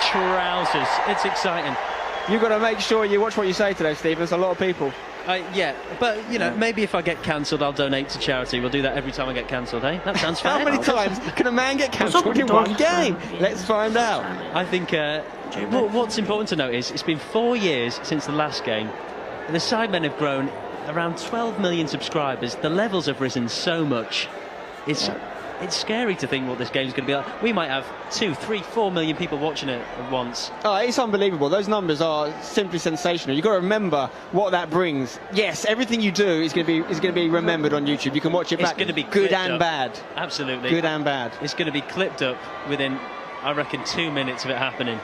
trousers. It's exciting. You've got to make sure you watch what you say today, Steve. There's a lot of people. Yeah, but, you know, maybe if I get cancelled, I'll donate to charity. We'll do that every time I get cancelled, eh? That sounds fair. How many times can a man get cancelled in one game? Let's find out. I think what's important to note is it's been 4 years since the last game. And the Sidemen have grown around 12 million subscribers. The levels have risen so much. It's scary to think what this game's going to be like. We might have 2, 3, 4 million people watching it at once. Oh, it's unbelievable. Those numbers are simply sensational. You've got to remember what that brings. Yes, everything you do is going to be remembered on YouTube. You can watch it back. It's going to be good and bad. Absolutely. Good and bad. It's going to be clipped up within, I reckon, 2 minutes of it happening.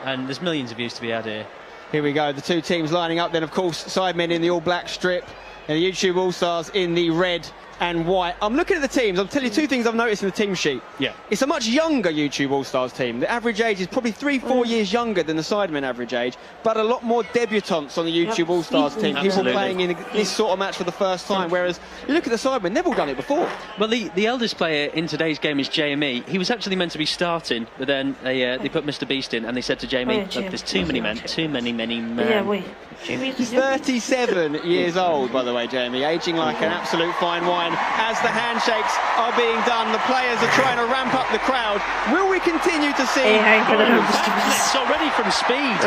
And there's millions of views to be had here. Here we go. The two teams lining up. Then, of course, Sidemen in the all-black strip and the YouTube All-Stars in the red and white. I'm looking at the teams. I'll tell you two things I've noticed in the team sheet. Yeah. It's a much younger YouTube All-Stars team. The average age is probably 3-4 years younger than the Sidemen average age, but a lot more debutants on the YouTube All-Stars team. People playing in this sort of match for the first time, whereas you look at the Sidemen, they've all done it before. Well, the eldest player in today's game is JME. He was actually meant to be starting, but then they put Mr. Beast in, and they said to Jamie, look, there's too many men, too many men. Yeah, He's 37 years old, by the way, Jamie, aging like an absolute fine wine. As the handshakes are being done, the players are trying to ramp up the crowd. Will we continue to see backflips already from Speed?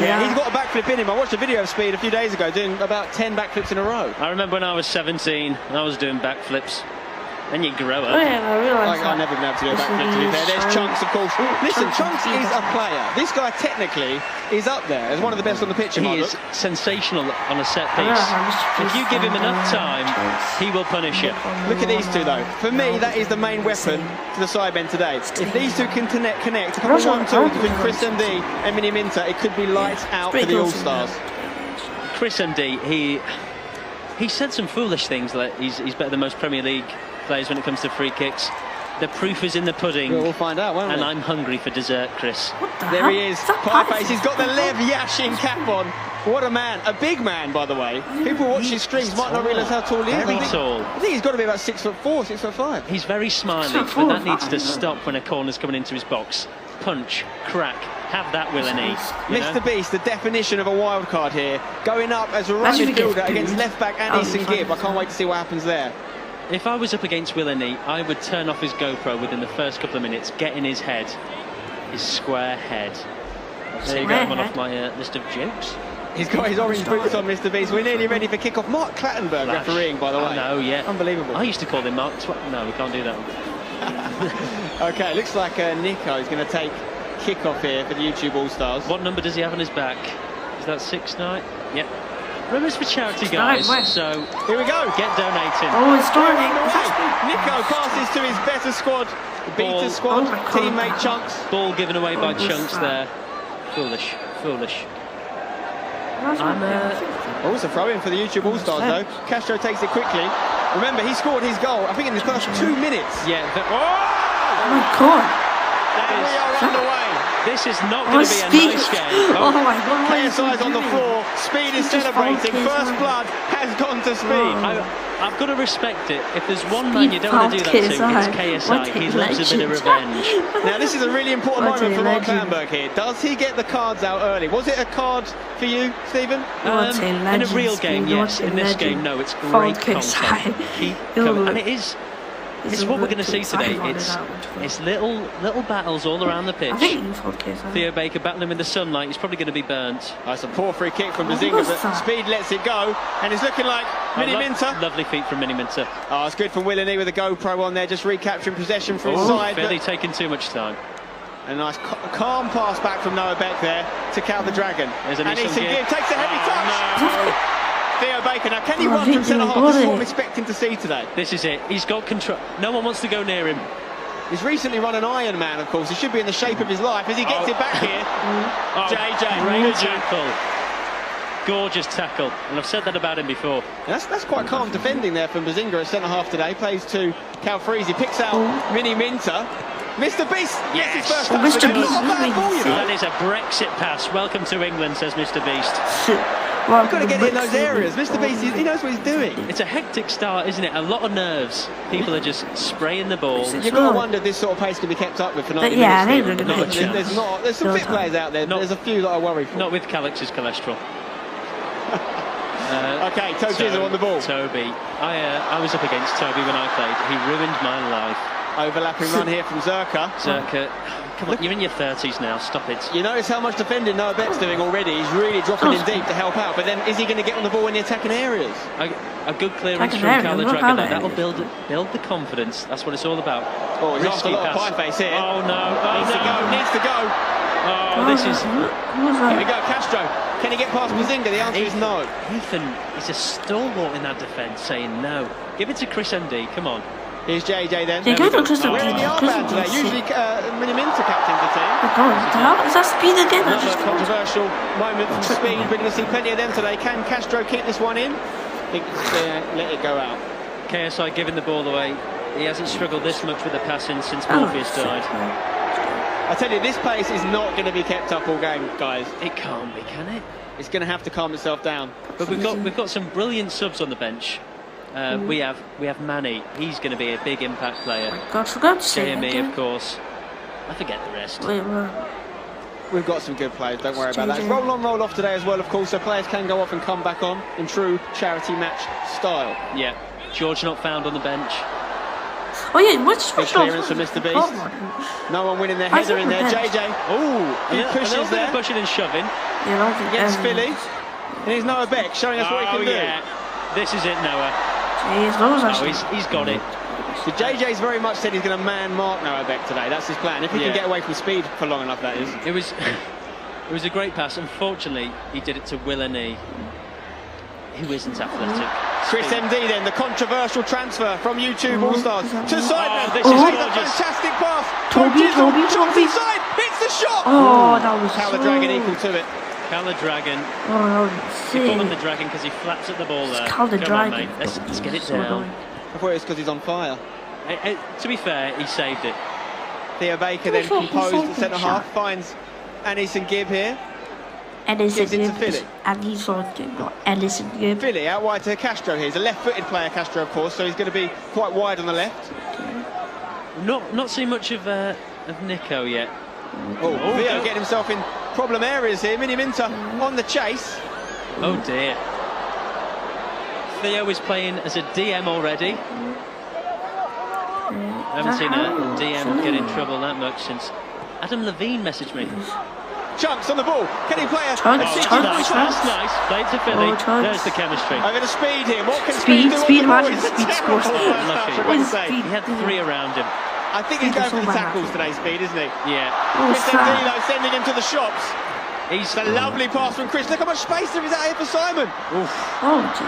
Yeah, he's got a backflip in him. I watched a video of Speed a few days ago doing about 10 backflips in a row. I remember when I was 17 and I was doing backflips. Then you grow up. I've never been able to do a backflip, to be fair. There's Chunks, of course. Listen, Chunks is a player. This guy technically is up there as one of the best on the pitch. He is sensational on a set piece. If you give him enough time, he will punish you. Look at these two, though. For me, that is the main weapon to the Sidemen today. If these two can connect, a couple of 1-2 between Chris MD and Mini Minter, it could be lights out for the All-Stars. Chris MD, he said some foolish things, like he's better than most Premier League players when it comes to free kicks. The proof is in the pudding. We'll find out, won't we? And I'm hungry for dessert, Chris. There he is, Pieface. He's got the Lev Yashin cap on. What a man. A big man, by the way. People watching his streams might not realise how tall he is. Very tall. I think he's got to be about 6'4", 6'5". He's very smiley, but that needs to stop when a corner's coming into his box. Punch, crack, have that, Willany. Mr. Beast, the definition of a wild card here. Going up as a right midfielder against left-back Addison Gibb. I can't wait to see what happens there. If I was up against Willany, I would turn off his GoPro within the first couple of minutes, get in his head, his square head. There you go, one off my list of jokes. He's got his orange boots on, Mr. Beast. We're nearly ready for kick-off. Mark Clattenburg refereeing, by the way. No, yeah. Unbelievable. I used to call him Mark. No, we can't do that. OK, looks like Nico is going to take kick-off here for the YouTube All-Stars. What number does he have on his back? Is that 6'9"? Yep. Remember, it's for charity, guys, so here we go. Get donating. Oh, it's starting. Nico passes to his better squad, beta squad, teammate Chunks. Ball given away by Chunks there. Foolish. It's a throw-in for the YouTube All-Stars, though. Castro takes it quickly. Remember, he scored his goal, I think, in the first 2 minutes. Yeah. Oh my God. And we are underway. This is not going to be a nice game. Oh my God. KSI's on the floor. Speed is celebrating. First blood has gone to Speed. I've got to respect it. If there's one man you don't want to do that to, it's KSI. He loves a bit of revenge. Now, this is a really important moment for Mark Clattenburg here. Does he get the cards out early? Was it a card for you, Stephen? In a real game, yes. In this game, no. It's great content. Keep coming. And it is. It's what we're going to see today. It's little battles all around the pitch. Theo Baker battling with the sunlight. He's probably going to be burnt. It's a poor free kick from Bazinga, but Speed lets it go, and it's looking like Mini Minter. Lovely feet from Mini Minter. Oh, it's good from Willany with a GoPro on there, just recapturing possession from his side. Fairly taking too much time. A nice calm pass back from Noah Beck there to Cal the Dragon. And Eason Gibb takes a heavy touch. Theo Baker, now can he run from centre-half? This is what I'm expecting to see today. This is it. He's got control. No one wants to go near him. He's recently run an Ironman, of course. He should be in the shape of his life. As he gets it back here, JJ. Great tackle. Gorgeous tackle. And I've said that about him before. That's quite calm defending there from Bazinga at centre-half today. Plays to Cal Freeze. He picks out Mini Minter. Mr. Beast gets his first touch. That is a Brexit pass. Welcome to England, says Mr. Beast. You've got to get in those areas. Mr. Beast, he knows what he's doing. It's a hectic start, isn't it? A lot of nerves. People are just spraying the ball. You've got to wonder if this sort of pace can be kept up with for 90 minutes. There's some fit players out there. There's a few that I worry for. Not with Calix's cholesterol. Okay, Toby on the ball. Toby. I was up against Toby when I played. He ruined my life. Overlapping run here from Zerka. Zerka, come on, you're in your 30s now, stop it. You notice how much defending Noah Beck's doing already. He's really dropping in deep to help out, but then is he going to get on the ball in the attacking areas? A good clearance from AckryREACTS, that'll build the confidence. That's what it's all about. Oh, he's after a lot of pie face here. Oh no, needs to go. Oh, this is... Here we go, Castro. Can he get past Bazinga? The answer is no. Ethan is a stalwart in that defence, saying no. Give it to Chris MD, come on. Here's JJ then. We're in the armband today. Usually Miniminta captains the team. Is that speed again? Another controversial moment from speed. We're going to see plenty of them today. Can Castro keep this one in? I think let it go out. KSI giving the ball away. He hasn't struggled this much with the passing since Morpheus died. I tell you, this pace is not going to be kept up all game, guys. It can't be, can it? It's going to have to calm itself down. But we've got some brilliant subs on the bench. We have Manny. He's going to be a big impact player. JME, of course. I forget the rest. We've got some good players. Don't worry about that. It's roll on, roll off today as well, of course. So players can go off and come back on in true charity match style. Yeah. George not found on the bench. Oh yeah, what's big clearance from Mr. Beast. No one winning their header in there. JJ. Oh, he pushes there. Pushing and shoving. Against Philly. And here's Noah Beck showing us what he can do. This is it, Noah. He's got it. So JJ's very much said he's going to man mark Noah Beck today. That's his plan. If he can get away from speed for long enough, that is. It was a great pass. Unfortunately, he did it to Willeney, who isn't athletic. Chris MD then, the controversial transfer from YouTube All-Stars to Sidemen. This is a fantastic pass. Toby. Inside, hits the shot. Oh, that was How the Dragon equal to it. Cal the Dragon. Oh, he called him the Dragon because he flaps at the ball there. Cal the Dragon. On, mate. Let's get it down. I thought it was because he's on fire. To be fair, he saved it. Theo Baker then composed at centre-half, finds Anison Gibb here. Gives it to Philly. And he's on Ellison Gibb. Philly out wide to Castro here. He's a left-footed player, Castro, of course, so he's going to be quite wide on the left. Not seen much of Nico yet. Theo getting himself in problem areas here. Miniminta on the chase. Oh dear. Theo is playing as a DM already. I haven't seen a DM get in trouble that much since Adam Levine messaged me. Chunks on the ball. Can he play a That's nice. Played to Philly. There's the chemistry. I'm going to speed here. What can speed do? Speed scores. He had 3 around him. I think he's going for the tackles today, Speed, isn't he? Yeah. Chris MD, though, sending him to the shops. It's a lovely pass from Chris. Look how much space there is out here for Simon.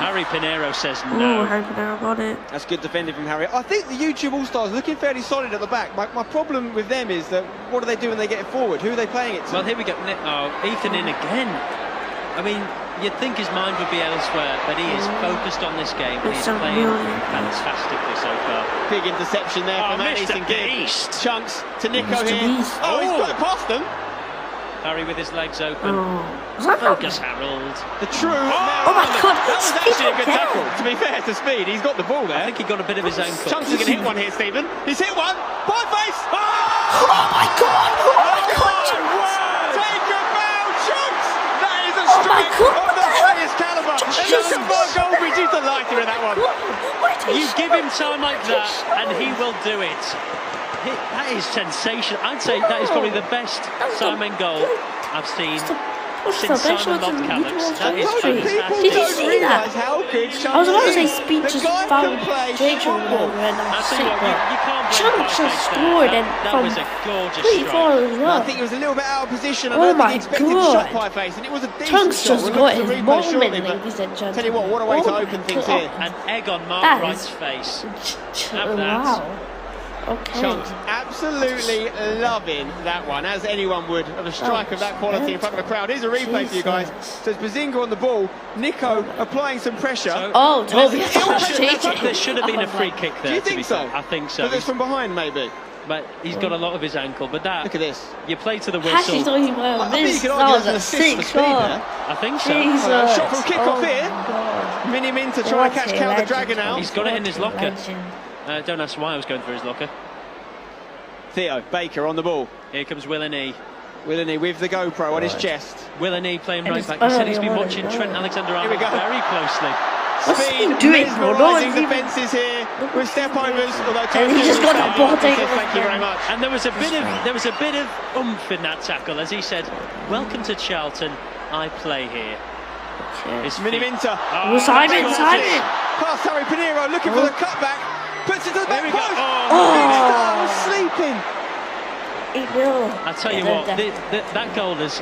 Harry Pinheiro says no. Harry Pinheiro got it. That's good defending from Harry. I think the YouTube All-Stars are looking fairly solid at the back. My problem with them is that what do they do when they get it forward? Who are they playing it to? Well, here we go. Ethan in again. I mean, you'd think his mind would be elsewhere, but he is focused on this game. And he's playing fantastically so far. Big interception there from Anison Gibb. Chunks to Nico here. He's got it past them. Harry with his legs open. Focus, Harold. The true. Oh my God! That was actually a good tackle. To be fair to Speed, he's got the ball there. I think he got a bit of his own cut. Chunks is going to hit one here, Stephen. He's hit one. Pie face. Oh my God! Oh my God! Take a bow, Chunks. That is a strike of the highest caliber. And look at Mark Goldbridge. He's the lighter in that one. You give him time like that, and he will do it. That is sensational. I'd say that is probably the best Simon goal I've seen since Simon loved Calix. That is fantastic. Did you see that? I was about to say Speed just found JJ and Chunks just scored and that was a gorgeous pretty far as well. I think he was a little bit out of position. I don't think he expected the shot pie face, and it was a decent Chunks shot. just got his moment, ladies and gentlemen. Tell you what a way to open things here. An egg on Mark Wright's face. Have that. Wow. Okay. Chunks absolutely loving that one, as anyone would, of a strike of that quality in front of a crowd. Here's a replay for you guys. So it's Bazinga on the ball, Nico applying some pressure. Toby, there should have been a free kick there. Do you think so? I think so. But it's from behind, maybe. But he's got a lot of his ankle. But that, look at this. You play to the Hashi's whistle. not even wearing I think this. you could That argue was that's an a assist for sick speed shot. there. I think so. Jesus. Shot from kick-off here. God. Mini Min to try and catch Cal the Dragon out. He's got it in his locker. Legend. Don't ask why I was going through his locker. Theo Baker on the ball. Here comes Willeney. Willeney with the GoPro on his chest. Willeney playing And right it's back. He said he's been early on watching as Trent well. Alexander-Arnold Here we go. very closely. What's he Speed, doing, bro? No mesmerising one's even- defences here with step-overs. Although And he just got Tony that ball says taken thank you very much. And there was a bit of oomph in that tackle as he said, "Welcome to Charlton. I play here." His Mini feet- Minter. Oh, Simon. Past Harry Pinheiro looking for the cutback. Puts it to the back There we go. post. Oh, Big Star was sleeping. 8-0. I tell you what, that goal has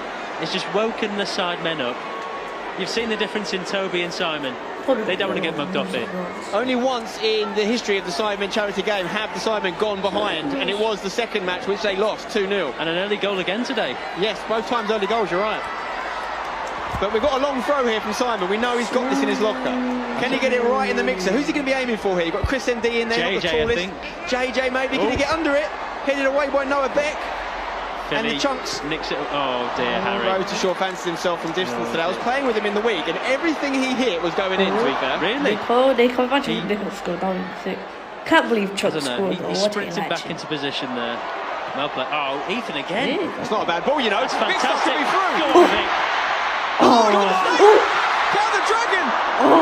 just woken the Sidemen up. You've seen the difference in Toby and Simon. They don't want to get mugged off here. Only once in the history of the Sidemen charity game have the Sidemen gone behind, and it was the second match which they lost 2-0. And an early goal again today. Yes, both times early goals, you're right. But we've got a long throw here from Simon. We know he's got this in his locker. Can he get it right in the mixer? Who's he going to be aiming for here? You've got Chris ND in there, not the JJ, I tallest. think. JJ maybe. Can he get under it? Headed away by Noah Beck. And the chunks. Nicks it. Oh dear, Harry. Road to Shore fancied himself from distance today. I was playing with him in the week, and everything he hit was going in, to be fair. Really? They come back to Nico scored. That was sick. Can't believe Chuck I don't know. scored. He sprinted back into position there. Well played. Oh, Ethan again. Yeah. It's not a bad ball, you know. That's Big stuff to fantastic. be through. Go on, Vic. Cal the Dragon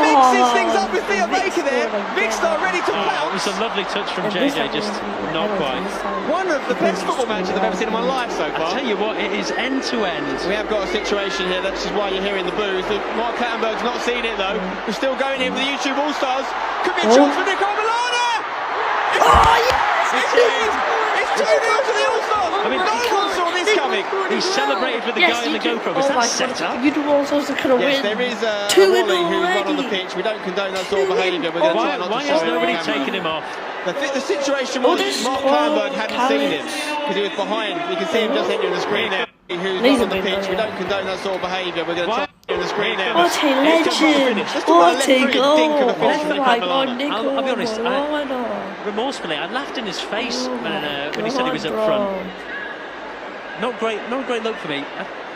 mixes things up with Theo Baker there. Big Star ready to Oh, it was pounce. a lovely touch from JJ, just not quite. One of the best football matches I've ever seen in my life so I far. tell you what, it is end to end. We have got a situation here, that's just why you're here in the booth. Mark Clattenburg's not seen it though. We're still going here for the YouTube All-Stars. Could be a chance for Nico Milana! Oh, yes! It's 2-0 to the All-Stars! I mean, no one saw this coming! He celebrated with the guy in the GoPro. Was that set up? You do all sorts of kind of Yes, win. there is a 2-0 Wally who's run on the already. pitch. We don't condone that sort of behaviour. We're going to try not Why to show has it on nobody camera. taken him off? The situation was this Mark score, Clattenburg hadn't seen him Carrots. because he was behind. You can see him just entering the screen there. Who's He's not on a the big pitch. We player. don't condone that sort of behaviour. We're going to try on the screen there. What a legend! Let's talk about What left a foot goal! dink of a finish from Oh Nico my Milana. God, Nico I'll be honest, Milana. Remorsefully, I laughed in his face Oh when he said he was up bro. front. Not great look for me.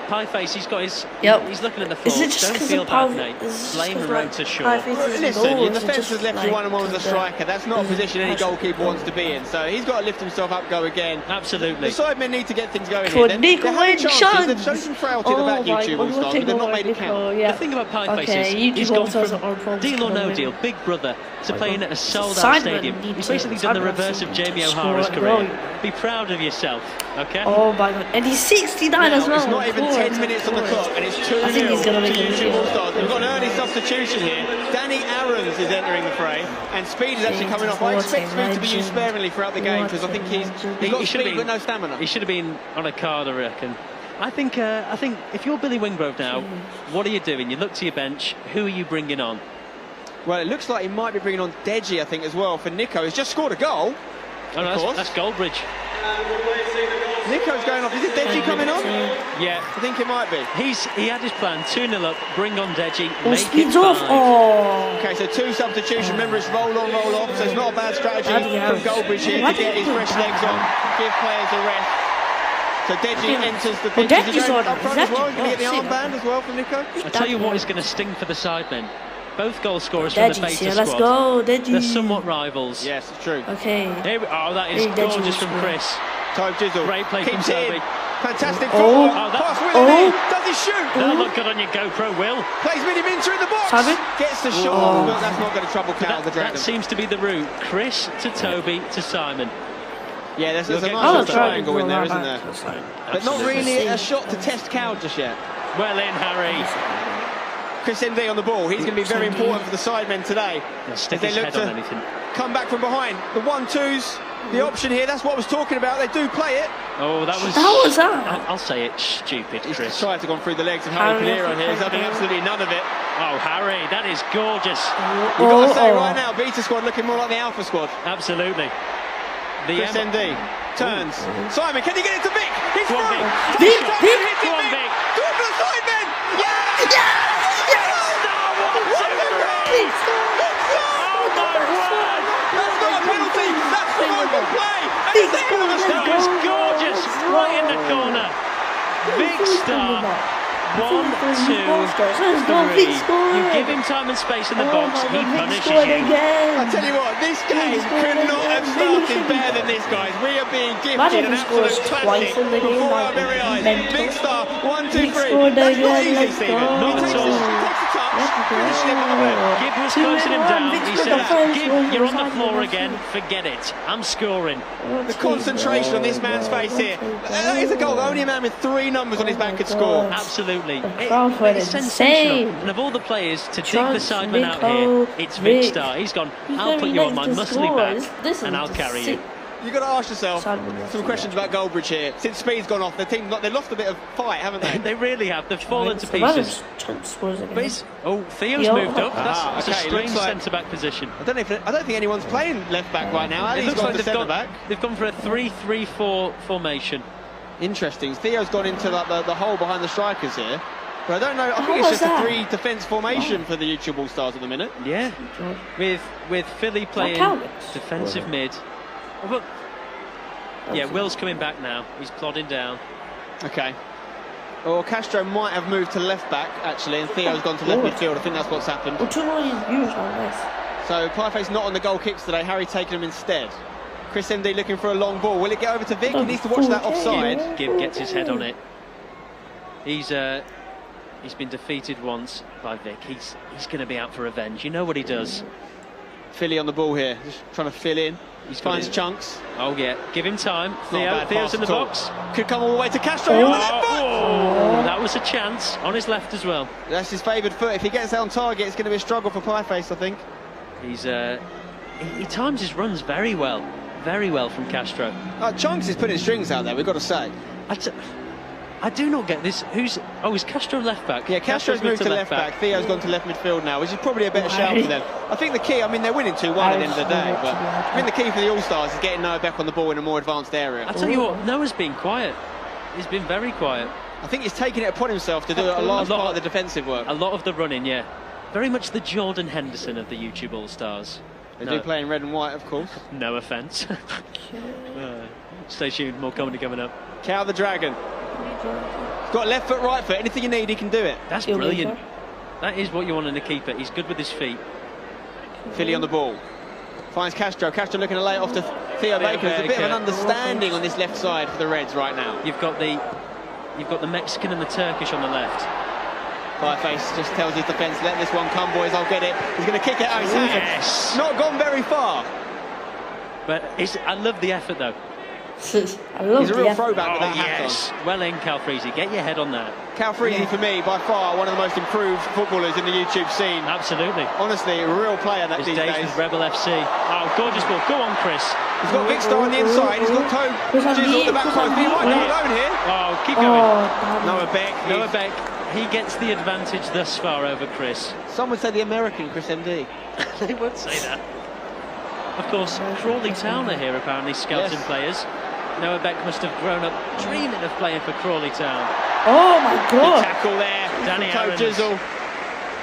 Pie face, he's got his. Yep. He's looking at the floor. Is it just Don't because feel of bad, Pie? mate. Is it just Blame 'cause, the road like, to Pie shore. Face's Listen, your goals are defence just, has left you like, 1-on-1 with a striker. That's not a position any passion. goalkeeper wants to be in. So he's got to lift himself up, go again. Absolutely. The Sidemen need to get things going Could here. Nico They're having win chances. chance? They've shown some frailty at the back, YouTube All-Stars, but they've not made it count. Yeah. The thing about Pie Face Okay, is YouTube he's gone All-Stars from are problems deal or no coming. deal, Big Brother, to playing at a sold-out Sidemen stadium. need He's to- basically done the Sidemen reverse of need Jamie to O'Hara's score a career. goal. Be proud of yourself, okay? Oh my God! And he's 69 as Now, well. it's not even 10 minutes on the clock, and it's 2-0 I think he's to gonna make a YouTube video. All-Stars. We've got an early substitution here. Danny Aarons is entering the fray, and Speed is actually coming off. I expect Speed to be used sparingly throughout the game because I think he's got should speed be- but no stamina. He should have been on a card, I reckon. I think if you're Billy Wingrove now, what are you doing? You look to your bench. Who are you bringing on? Well, it looks like he might be bringing on Deji, I think, as well, for Nico. He's just scored a goal. Oh, no, Of course. that's Goldbridge. Nico's going off. Is it Deji coming on? Yeah, I think it might be. he had his plan. 2-0 up. Bring on Deji. Oh, Make Speed's it off. 5. Oh. Okay, so 2 substitutions. Remember, it's roll on, roll off, so it's not a bad strategy Bloody from hell. Goldbridge here Why to did get he his do fresh that? legs on, give players a rest. So Deji enters the pitch. Deji's Is he going on. up front Is as well? that- He's going to get the oh, shit. armband as well from Nico. I tell you what is going to sting for the Sidemen. Both goal scorers from the Deji's beta here. squad. Let's go, Deji. They're somewhat rivals. Yes, it's true. Okay. Here that is Hey, Deji gorgeous was from good. Chris. Tobe Jizzle Great play from keeps it in. Toby. Fantastic Oh. footwork. Oh, that- Pass Willoughby. Oh. Does he shoot? That'll look good on your GoPro, Will. Plays Mini Minter in the box. Simon? Gets the shot, Oh. but that's not going to trouble Cal, the That Dragon. seems to be the route. Chris to Toby to Simon. Yeah, there's a You'll nice get little close. triangle in there, isn't there? Absolutely. But not really a shot to test Cal just yet. Well in, Harry. Chris ND on the ball. He's going to be very important for the Sidemen today. He'll stick As they his look head to on anything. come back from behind. The 1-2s, the option here. That's what I was talking about. They do play it. Oh, that was... That was that. I'll say it. Stupid, He's Chris. tried to go through the legs of Harry Harry, Pinheiro here. He's having absolutely none of it. Oh, Harry, that is gorgeous. You've got to say Oh. right now, Beta squad looking more like the Alpha squad. Absolutely. The Chris ND turns. Simon, can he get it to Vic? He's Go on, through. Vic. Vic, Vic, Vic. hits it, Go on, Vic. Vic. Go for the Sidemen. Yes! Oh, my word. That's not a penalty. That's provoking play. And it's the end of the Big Star. 1, 2, 3. You give him time and space in the box, he punishes you. I tell you what, this game could not have started better than this, guys. We are being gifted an absolute classic before our very eyes. Big Star, 1, 2, 3. That's not easy, Stephen. Not at all. Gibb was closing him down. He said, Gibb, you're on the floor again. Forget it. I'm scoring. The concentration on this man's face here. That is a goal. Only a man with 3 numbers on his back could score. Absolutely. It's sensational. And of all the players to dig the Sidemen out here, it's Vic Star. He's gone, I'll put you on my muscly back and I'll carry you. You've got to ask yourself some questions about Goldbridge here. Since Speed's gone off, the team they've lost a bit of fight, haven't they? They really have. They've fallen to pieces. But Theo's moved up. That's a strange centre-back position. I don't think anyone's playing left-back right now. It looks like they've gone for a 3-3-4 formation. Interesting. Theo's gone into the hole behind the strikers here. But I don't know. I think it's just a 3 defence formation for the YouTube All-Stars at the minute. Yeah. With Philly playing defensive mid. Oh, yeah, Will's coming back now. He's plodding down. Okay. Or Castro might have moved to left back actually, and Theo's gone to left midfield. I think that's what's happened. So Pieface not on the goal kicks today. Harry taking them instead. Chris MD looking for a long ball. Will it get over to Vic? He needs to watch that offside. Gibb gets his head on it. He's been defeated once by Vic. He's going to be out for revenge. You know what he does. Philly on the ball here, just trying to fill in. He finds chunks. Oh yeah, give him time. Theo's in the box. Could come all the way to Castro. That was a chance on his left as well. That's his favoured foot. If he gets on target, it's going to be a struggle for Pieface, I think. He times his runs very well from Castro. Chunks is putting strings out there, we've got to say. I do not get this. Is Castro left back? Yeah, Castro's moved to left back. Theo's gone to left midfield now, which is probably a better shout for them. I think the key, I mean, they're winning 2-1 at the end of the day, but I think the key for the All-Stars is getting Noah back on the ball in a more advanced area. I tell you what, Noah's been quiet. He's been very quiet. I think he's taken it upon himself to do a large part of the defensive work. A lot of the running, yeah. Very much the Jordan Henderson of the YouTube All-Stars. They do play in red and white, of course. No offence. Stay tuned, more comedy coming up. Cow the Dragon. He's got left foot, right foot. Anything you need, he can do it. That's brilliant. That is what you want in a keeper. He's good with his feet. Philly on the ball. Finds Castro. Castro looking to lay it off to Theo Baker. There's a bit of an understanding on this left side for the Reds right now. You've got the Mexican and the Turkish on the left. Pieface just tells his defence, let this one come, boys, I'll get it. He's going to kick it out his hands. Yes. Not gone very far. But I love the effort, though. He's a real throwback with that hat on. Well in, Calfreezy. Get your head on that. Calfreezy, for me, by far, one of the most improved footballers in the YouTube scene. Absolutely. Honestly, a real player these days. With Rebel FC. Oh, gorgeous ball. Go on, Chris. He's got Vic Star on the inside. He's got Toe Jizzle at the back post. He might go alone here. Oh, keep going. Noah Beck. He gets the advantage thus far over Chris. Some would say the American Chris MD. They would say that. Of course, Crawley Town are here apparently scouting players. Noah Beck must have grown up dreaming of playing for Crawley Town. Oh my God! Good tackle there. Danny Jizzle.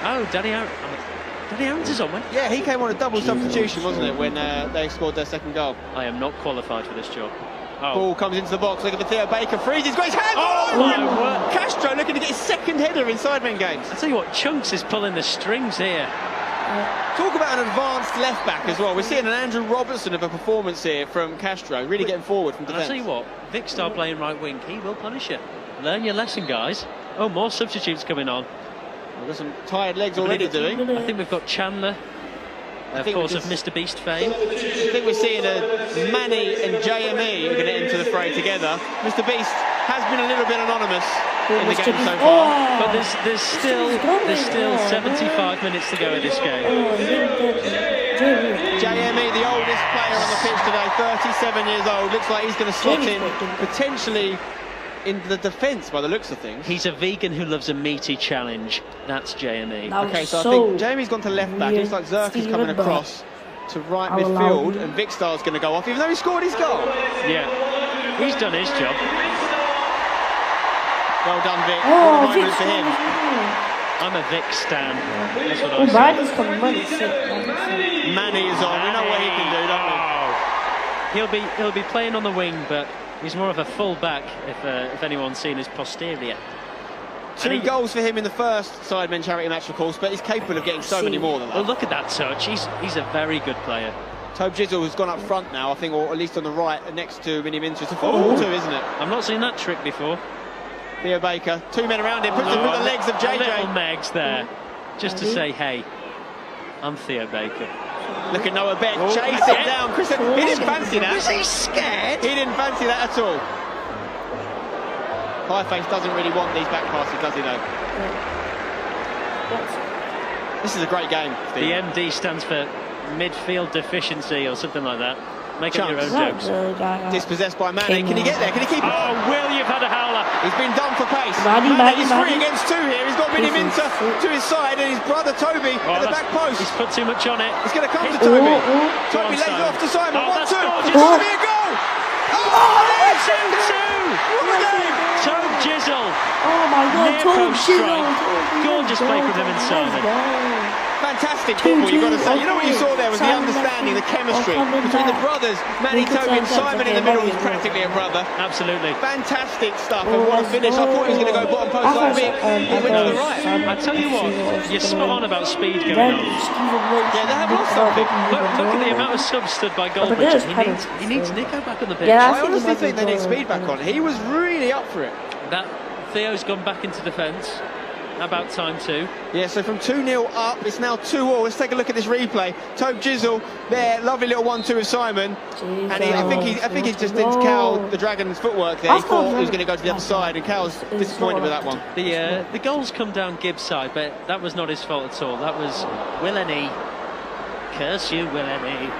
Oh, Danny Aaron's is on one. Yeah, he came on a double substitution, wasn't it, when they scored their second goal? I am not qualified for this job. Ball comes into the box. Look at the Theo Baker. Freezes. Got his hand. Oh my word! Castro looking to get his second header in Sidemen games. I tell you what, Chunks is pulling the strings here. Talk about an advanced left back as well. We're seeing an Andrew Robertson of a performance here from Castro, really getting forward from defence. I'll tell you what, Vic Star playing right wing, he will punish you. Learn your lesson, guys. Oh, more substitutes coming on. We've got some tired legs already doing. I think we've got Chandler, of course, of Mr. Beast fame. I think we're seeing a Manny and JME who are going to enter the fray together. Mr. Beast has been a little bit anonymous in the game so far. But there's still 75 minutes to go in this game. JME, the oldest player on the pitch today, 37 years old. Looks like he's going to slot in potentially in the defence by the looks of things. He's a vegan who loves a meaty challenge. That's JME. Okay, so I think JME's gone to left back. Looks like Zerk is coming across to right midfield, and Vic Star's going to go off, even though he scored his goal. Yeah, he's done his job. Well done, Vic. What a moment for him. I'm a Vic stan. That's what I Manny is on. We know what he can do, don't we? He'll be playing on the wing, but He's more of a full-back, if anyone's seen his posterior. 2 goals for him in the first Sidemen charity match, of course, but he's capable of getting so many more than that. Well, look at that touch. He's a very good player. Tobe Jizzle has gone up front now, I think, or at least on the right, next to Minnie Minter. It's a 4-2, isn't it? I've not seen that trick before. Theo Baker, 2 men around him, puts it through the legs of JJ. Little Megs there, just to say, hey, I'm Theo Baker. Look at Noah Beck, chase it down. Chris, he didn't fancy that. Was he scared? He didn't fancy that at all. Highface doesn't really want these back passes, does he, though? This is a great game, Steve. The MD stands for midfield deficiency or something like that. Make up your own jokes. Dispossessed by Manny. Can he get there? Can he keep it? Oh, Will, you've had a howler. He's been done for pace. Manny, He's 3 against 2 here. He's got Minnie Minter to his side and his brother Toby at the back post. He's put too much on it. It's going to come to Toby. Toby lays it off to Simon. 1-2. It's going to be a goal. Oh, 2-2. Tobe Jizzle. Oh my God, Tobe Jizzle. Gorgeous play from him and Simon. Fantastic football, you've got to say. You know what you saw there was the understanding, the chemistry between the brothers. Manny, Toby and Simon in the middle was practically a brother. Absolutely. Fantastic stuff, and what a finish. I thought he was going to go bottom post like Mick. He went to the right. I tell you what, you're spot on about speed going on. Yeah, they have lost something. Look at the amount of subs stood by Goldbridge. He needs Nico back on the pitch. I honestly think they need speed back on. He was really up for it. That Theo's gone back into defence. About time too. Yeah, so from 2-0 up, it's now 2-2. Let's take a look at this replay. Tobe Jizzle there, lovely little 1-2 with Simon. And I think he just didn't cow the Dragon's footwork there. He thought he was going to go to the other side, and Cal's disappointed with that one. The goals come down Gibbs' side, but that was not his fault at all. That was Willany. Curse you, Willany.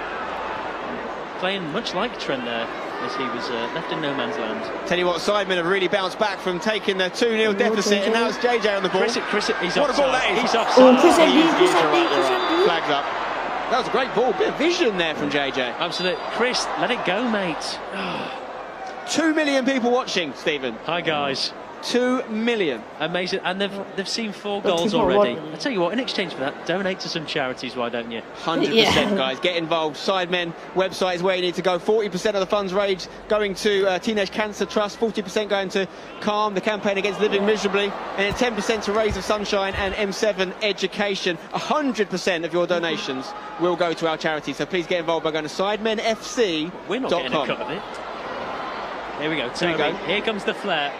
Playing much like Trent there, as he was left in no man's land. Tell you what, Sidemen have really bounced back from taking the 2-0 deficit, and now it's JJ on the ball. Chris, he's what offside. a ball that is! He's offside. Chris Flags up. That was a great ball. Bit of vision there from JJ. Absolutely. Chris, let it go, mate. 2 million people watching, Stephen. Hi, guys. 2 million. Amazing. And they've seen 4 goals already. I tell you what, in exchange for that, donate to some charities, why don't you? 100%, guys. Get involved. Sidemen website is where you need to go. 40% of the funds raised going to Teenage Cancer Trust, 40% going to Calm, the campaign against living miserably, and then 10% to Rays of Sunshine and M7 Education. 100% of your donations will go to our charity. So please get involved by going to sidemenfc.com. We're not getting a cut of it. Here we go. Here comes the flare.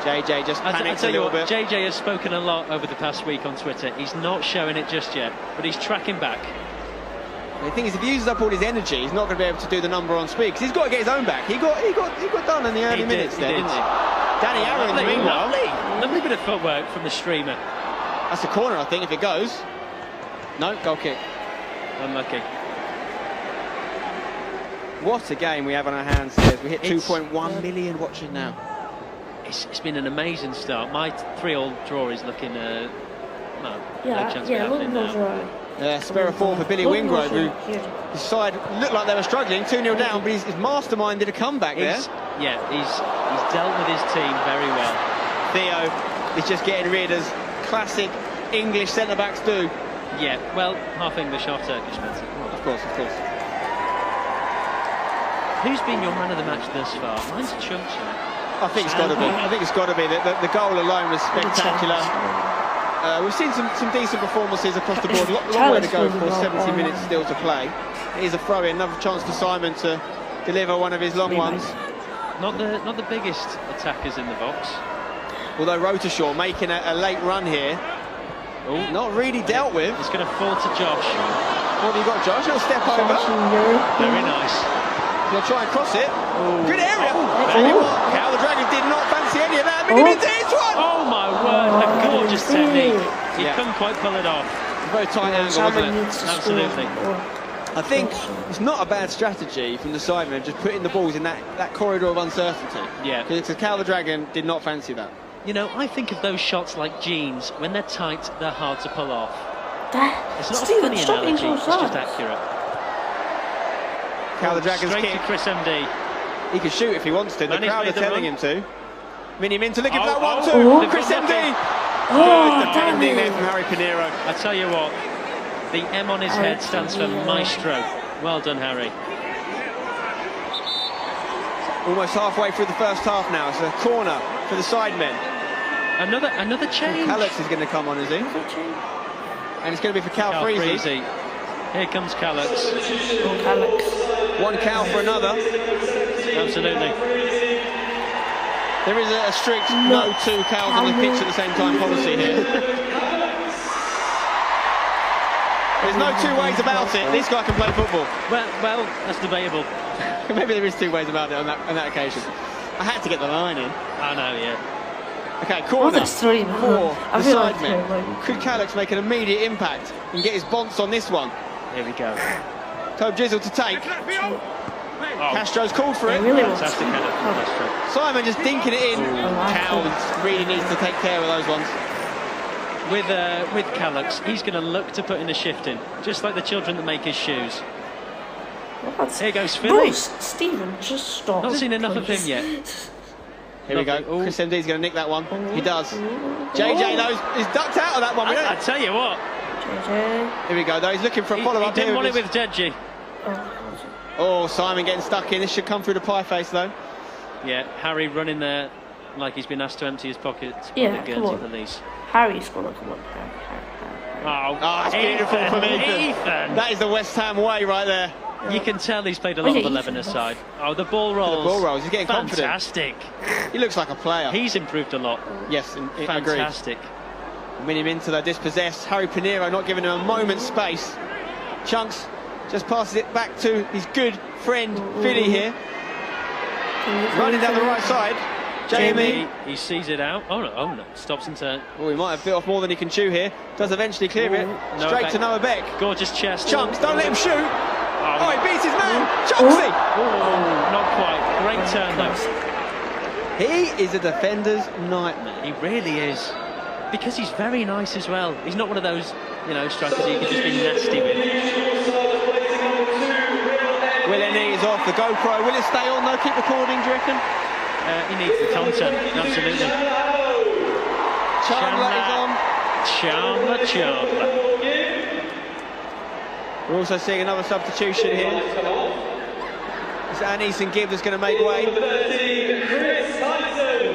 JJ just panicked a little bit. JJ has spoken a lot over the past week on Twitter. He's not showing it just yet, but he's tracking back. The thing is, if he uses up all his energy, he's not going to be able to do the number on speed, because he's got to get his own back. He got done in the early minutes there, didn't he? Danny Aaron, meanwhile. Lovely bit of footwork from the streamer. That's a corner, I think, if it goes. No, goal kick. Unlucky. What a game we have on our hands here. We hit 2.1 million watching now. It's been an amazing start. My 3-3 draw is looking, no chance of happening now. Spare a 4 for Billy Wingrove, who his side looked like they were struggling, 2-0 down, but his mastermind did a comeback there. Yeah, he's dealt with his team very well. Theo is just getting rid, as classic English centre-backs do. Yeah, well, half English, half Turkish, Spencer. Of course. Who's been your man of the match thus far? Mine's Chumcha. I think it's got to be. I think it's got to be. The goal alone was spectacular. We've seen some decent performances across the board. Long way to go, of course. 70 minutes still to play. It is a throw-in, another chance for Simon to deliver one of his long ones. Not the biggest attackers in the box. Although Rotershaw making a late run here. Ooh. Not really dealt with. It's going to fall to Josh. What have you got, Josh? He'll step over. Very nice. He'll try and cross it. Ooh. Good area. Cal the Dragon did not fancy any of that. Minnie Minter hits one. Oh my word, a gorgeous technique. He couldn't quite pull it off. Very tight angle, wasn't it? Absolutely. I think it's not a bad strategy from the Sidemen, just putting the balls in that corridor of uncertainty. Yeah. Because Cal the Dragon did not fancy that. You know, I think of those shots like jeans. When they're tight, they're hard to pull off. It's not a funny analogy, it's just accurate. Cal the Dragon's straight kick. to Chris MD. He can shoot if he wants to. The crowd are telling him to. Minnie Minter looking for that 1-2. Chris MD. Good defending there from Harry Pinero. I tell you what, the M on his head stands for maestro. Well done, Harry. Almost halfway through the first half now. It's a corner for the Sidemen. Another change. Calix is going to come on, is he? And it's going to be for Cal Freezy. Here comes Calix. Oh, Calix. One Cal for another. Absolutely. There is a strict no two Cals on the pitch at the same time policy here. There's no two ways about it. This guy can play football. Well, that's debatable. Maybe there is two ways about it on that occasion. I had to get the line in. I know, yeah. Okay, corner for the Sidemen. Could Calix make an immediate impact and get his bonce on this one? Here we go. Tobe Jizzle to take. Castro's called for it. Fantastic header from Castro. Simon just dinking it in. Cal really needs to take care of those ones. With Calix, he's going to look to put in a shift in, just like the children that make his shoes. Here goes Philly. Bro, Stephen, just stop. Not seen enough of him yet. Here we go. Chris MD's going to nick that one. He does. JJ knows he's ducked out of that one. I tell you what. JJ. Here we go though. He's looking for a follow-up. He didn't want it with Jedji. Oh, Simon getting stuck in. This should come through the pie face though. Yeah, Harry running there like he's been asked to empty his pockets. Yeah, the come on. police. Harry's gonna come on. Harry. Oh, it's beautiful from Ethan. That is the West Ham way right there. You can tell he's played a lot of 11 aside. Oh, the ball rolls. The ball rolls. He's getting Fantastic. Confident. He looks like a player. He's improved a lot. Yes, fantastic. Agreed. Win him into the dispossessed. Harry Pinero not giving him a moment's space. Chunks just passes it back to his good friend Philly here. Running down the right side. Jamie. He sees it out. Oh no, stops and turns. Oh, he might have bit off more than he can chew here. Does eventually clear it. Straight to Noah Beck. Gorgeous chest. Chunks, don't let him shoot. Oh, he beats his man. Chunksy. Oh, not quite. Great turn though. He is a defender's nightmare. He really is. Because he's very nice as well. He's not one of those, strikers that you can just be nasty with. Will it is off the GoPro? Will it stay on though? Keep recording, do you reckon? He needs the content, absolutely. Chandler is on. Chandler. We're also seeing another substitution here. It's Anis and Gibb that's going to make way.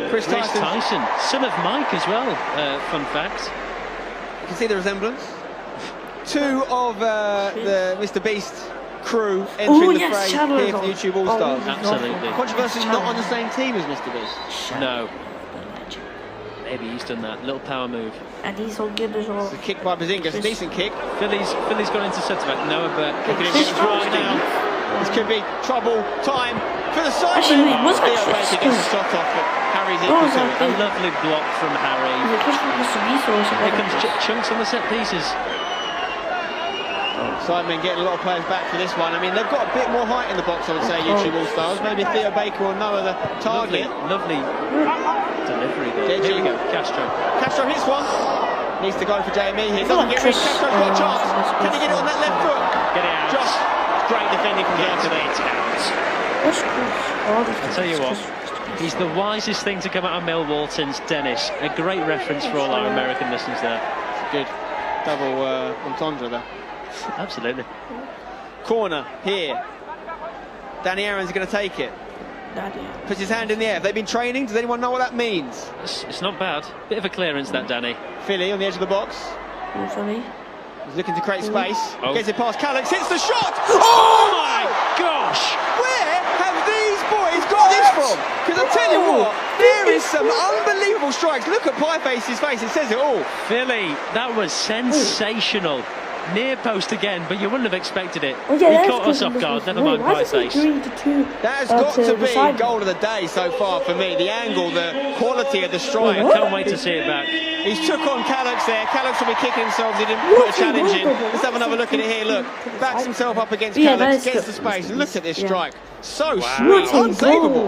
Chris Tyson, son of Mike as well, fun fact. You can see the resemblance. Two of the Mr. Beast crew entering the fray here for the YouTube All-Stars. Absolutely. Controversially not on the same team as Mr. Beast. No. Maybe he's done that little power move. And he's on good as well. It's a kick by Bazinga, a decent kick. Philly's gone into centre back. Noah Beck kicking it right now. This could be trouble time for the side. Actually, what's that? Gets shot off, but Harry's equal to it. A lovely block from Harry. Here comes Chunks on the set pieces. Sidemen getting a lot of players back for this one. I mean, they've got a bit more height in the box, I would say, YouTube All-Stars. Maybe Theo Baker or Noah the target. Lovely delivery there. Here we go, Castro. Castro hits one. Needs to go for JME here. Doesn't get rid. Castro's got a chance. Can he get it on that left foot? Get it out. Josh, great defending from there today. I'll tell you what, he's the wisest thing to come out of Millwall since Dennis. A great reference for all our American listeners there. Good. Double entendre there. Absolutely. Corner here. Danny Aaron's going to take it. Puts his hand in the air. Have they been training? Does anyone know what that means? It's not bad. Bit of a clearance, that Danny. Philly on the edge of the box. Philly. He's looking to create space. Gets it past Calix. Hits the shot. Oh my gosh! Where have these boys got this from? Because I tell you what, there is some unbelievable strikes. Look at Pieface's face. It says it all. Philly, that was sensational. Near post again, but you wouldn't have expected it. Oh, yeah, he caught us off guard, never mind Pieface. That has got to be goal of the day so far for me. The angle, the quality of the strike. I can't wait to see it back. He's took on Calix there. Calix will be kicking himself. He didn't put a challenge in. Let's have another look at it here. Look, backs himself up against Calix, gets the space. Look at this strike. So sweet, unsavable.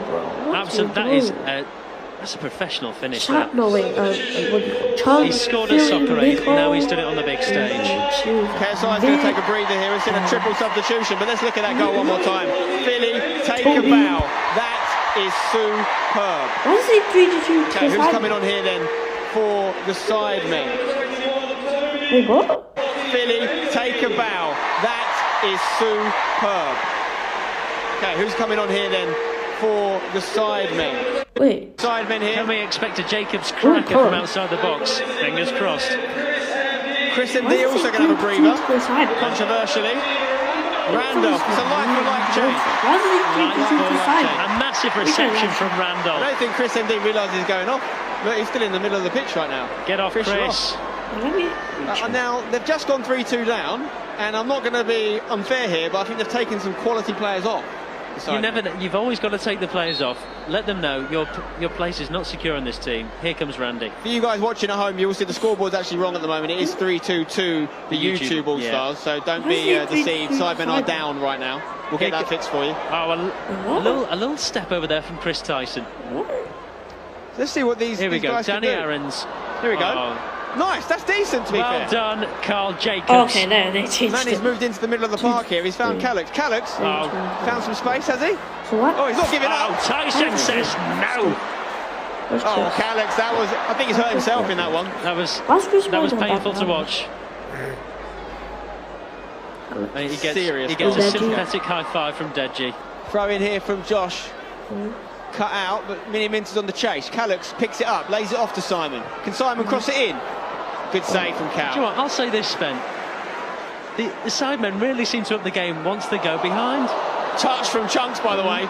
Absolutely, that's a professional finish. No, wait, he scored at Soccer 8, now he's done it on the big stage. KSI's going to take a breather here. It's in a triple substitution, but let's look at that goal one more time. Philly, take a bow. That is superb. Why is it 3-2? Okay, who's coming on here then for the Sidemen? Wait, what? Philly, take a bow. That is superb. Okay, who's coming on here then for the Sidemen. Wait. Sidemen here. Can we expect a Jacobs cracker from outside the box? Fingers crossed. Chris MD also going to have a breather. Controversially. Randolph, it's a like-for-like change. Why does he keep to the side? A massive reception from Randolph. I don't think Chris MD realises he's going off. Look, he's still in the middle of the pitch right now. Get off, Chris. Now, they've just gone 3-2 down, and I'm not going to be unfair here, but I think they've taken some quality players off. You've always got to take the players off. Let them know your place is not secure on this team. Here comes Randy. For you guys watching at home, you'll see the scoreboard's actually wrong at the moment. It is 3-2 to the YouTube All-Stars, so don't be deceived. Sidemen are down right now. We'll get that fixed for you. Oh, a little step over there from Chris Tyson. Let's see what these guys can do. Here we go, Danny Aarons. Here we go. Nice, that's decent to be fair. Well done, Carl Jacobs. Okay, no, they changed Manny's moved into the middle of the park here. He's found Calix. Calix found some space, has he? So what? Oh, he's not giving up. Tyson says no. Oh, Calix, that was... I think he's hurt himself in that one. That was painful to watch. He gets a sympathetic high five from Deji. Throw in here from Josh. Cut out, but Mini Minter's on the chase. Calix picks it up, lays it off to Simon. Can Simon cross it in? Good save from Cal. Do you know what? I'll say this, Spen. The Sidemen really seem to up the game once they go behind. Touch from Chunks, by the way.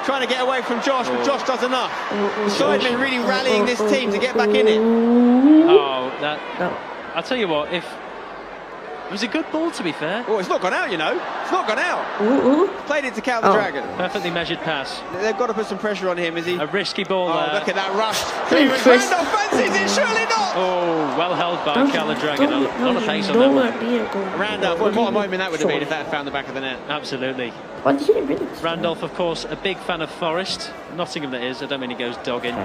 Trying to get away from Josh, but Josh does enough. The Sidemen really rallying this team to get back in it. I'll tell you what, if... It was a good ball, to be fair. Oh, it's not gone out, you know. It's not gone out. Played it to Cal the Dragon. Perfectly measured pass. They've got to put some pressure on him, is he? A risky ball there. Look at that rush. Randolph fancies it, surely not. Oh, well held by Cal the Dragon. A lot of pace on that one. Randolph, what a moment that would have been if that had found the back of the net. Absolutely. Randolph, of course, a big fan of Forest. Nottingham, that is. I don't mean he goes dogging.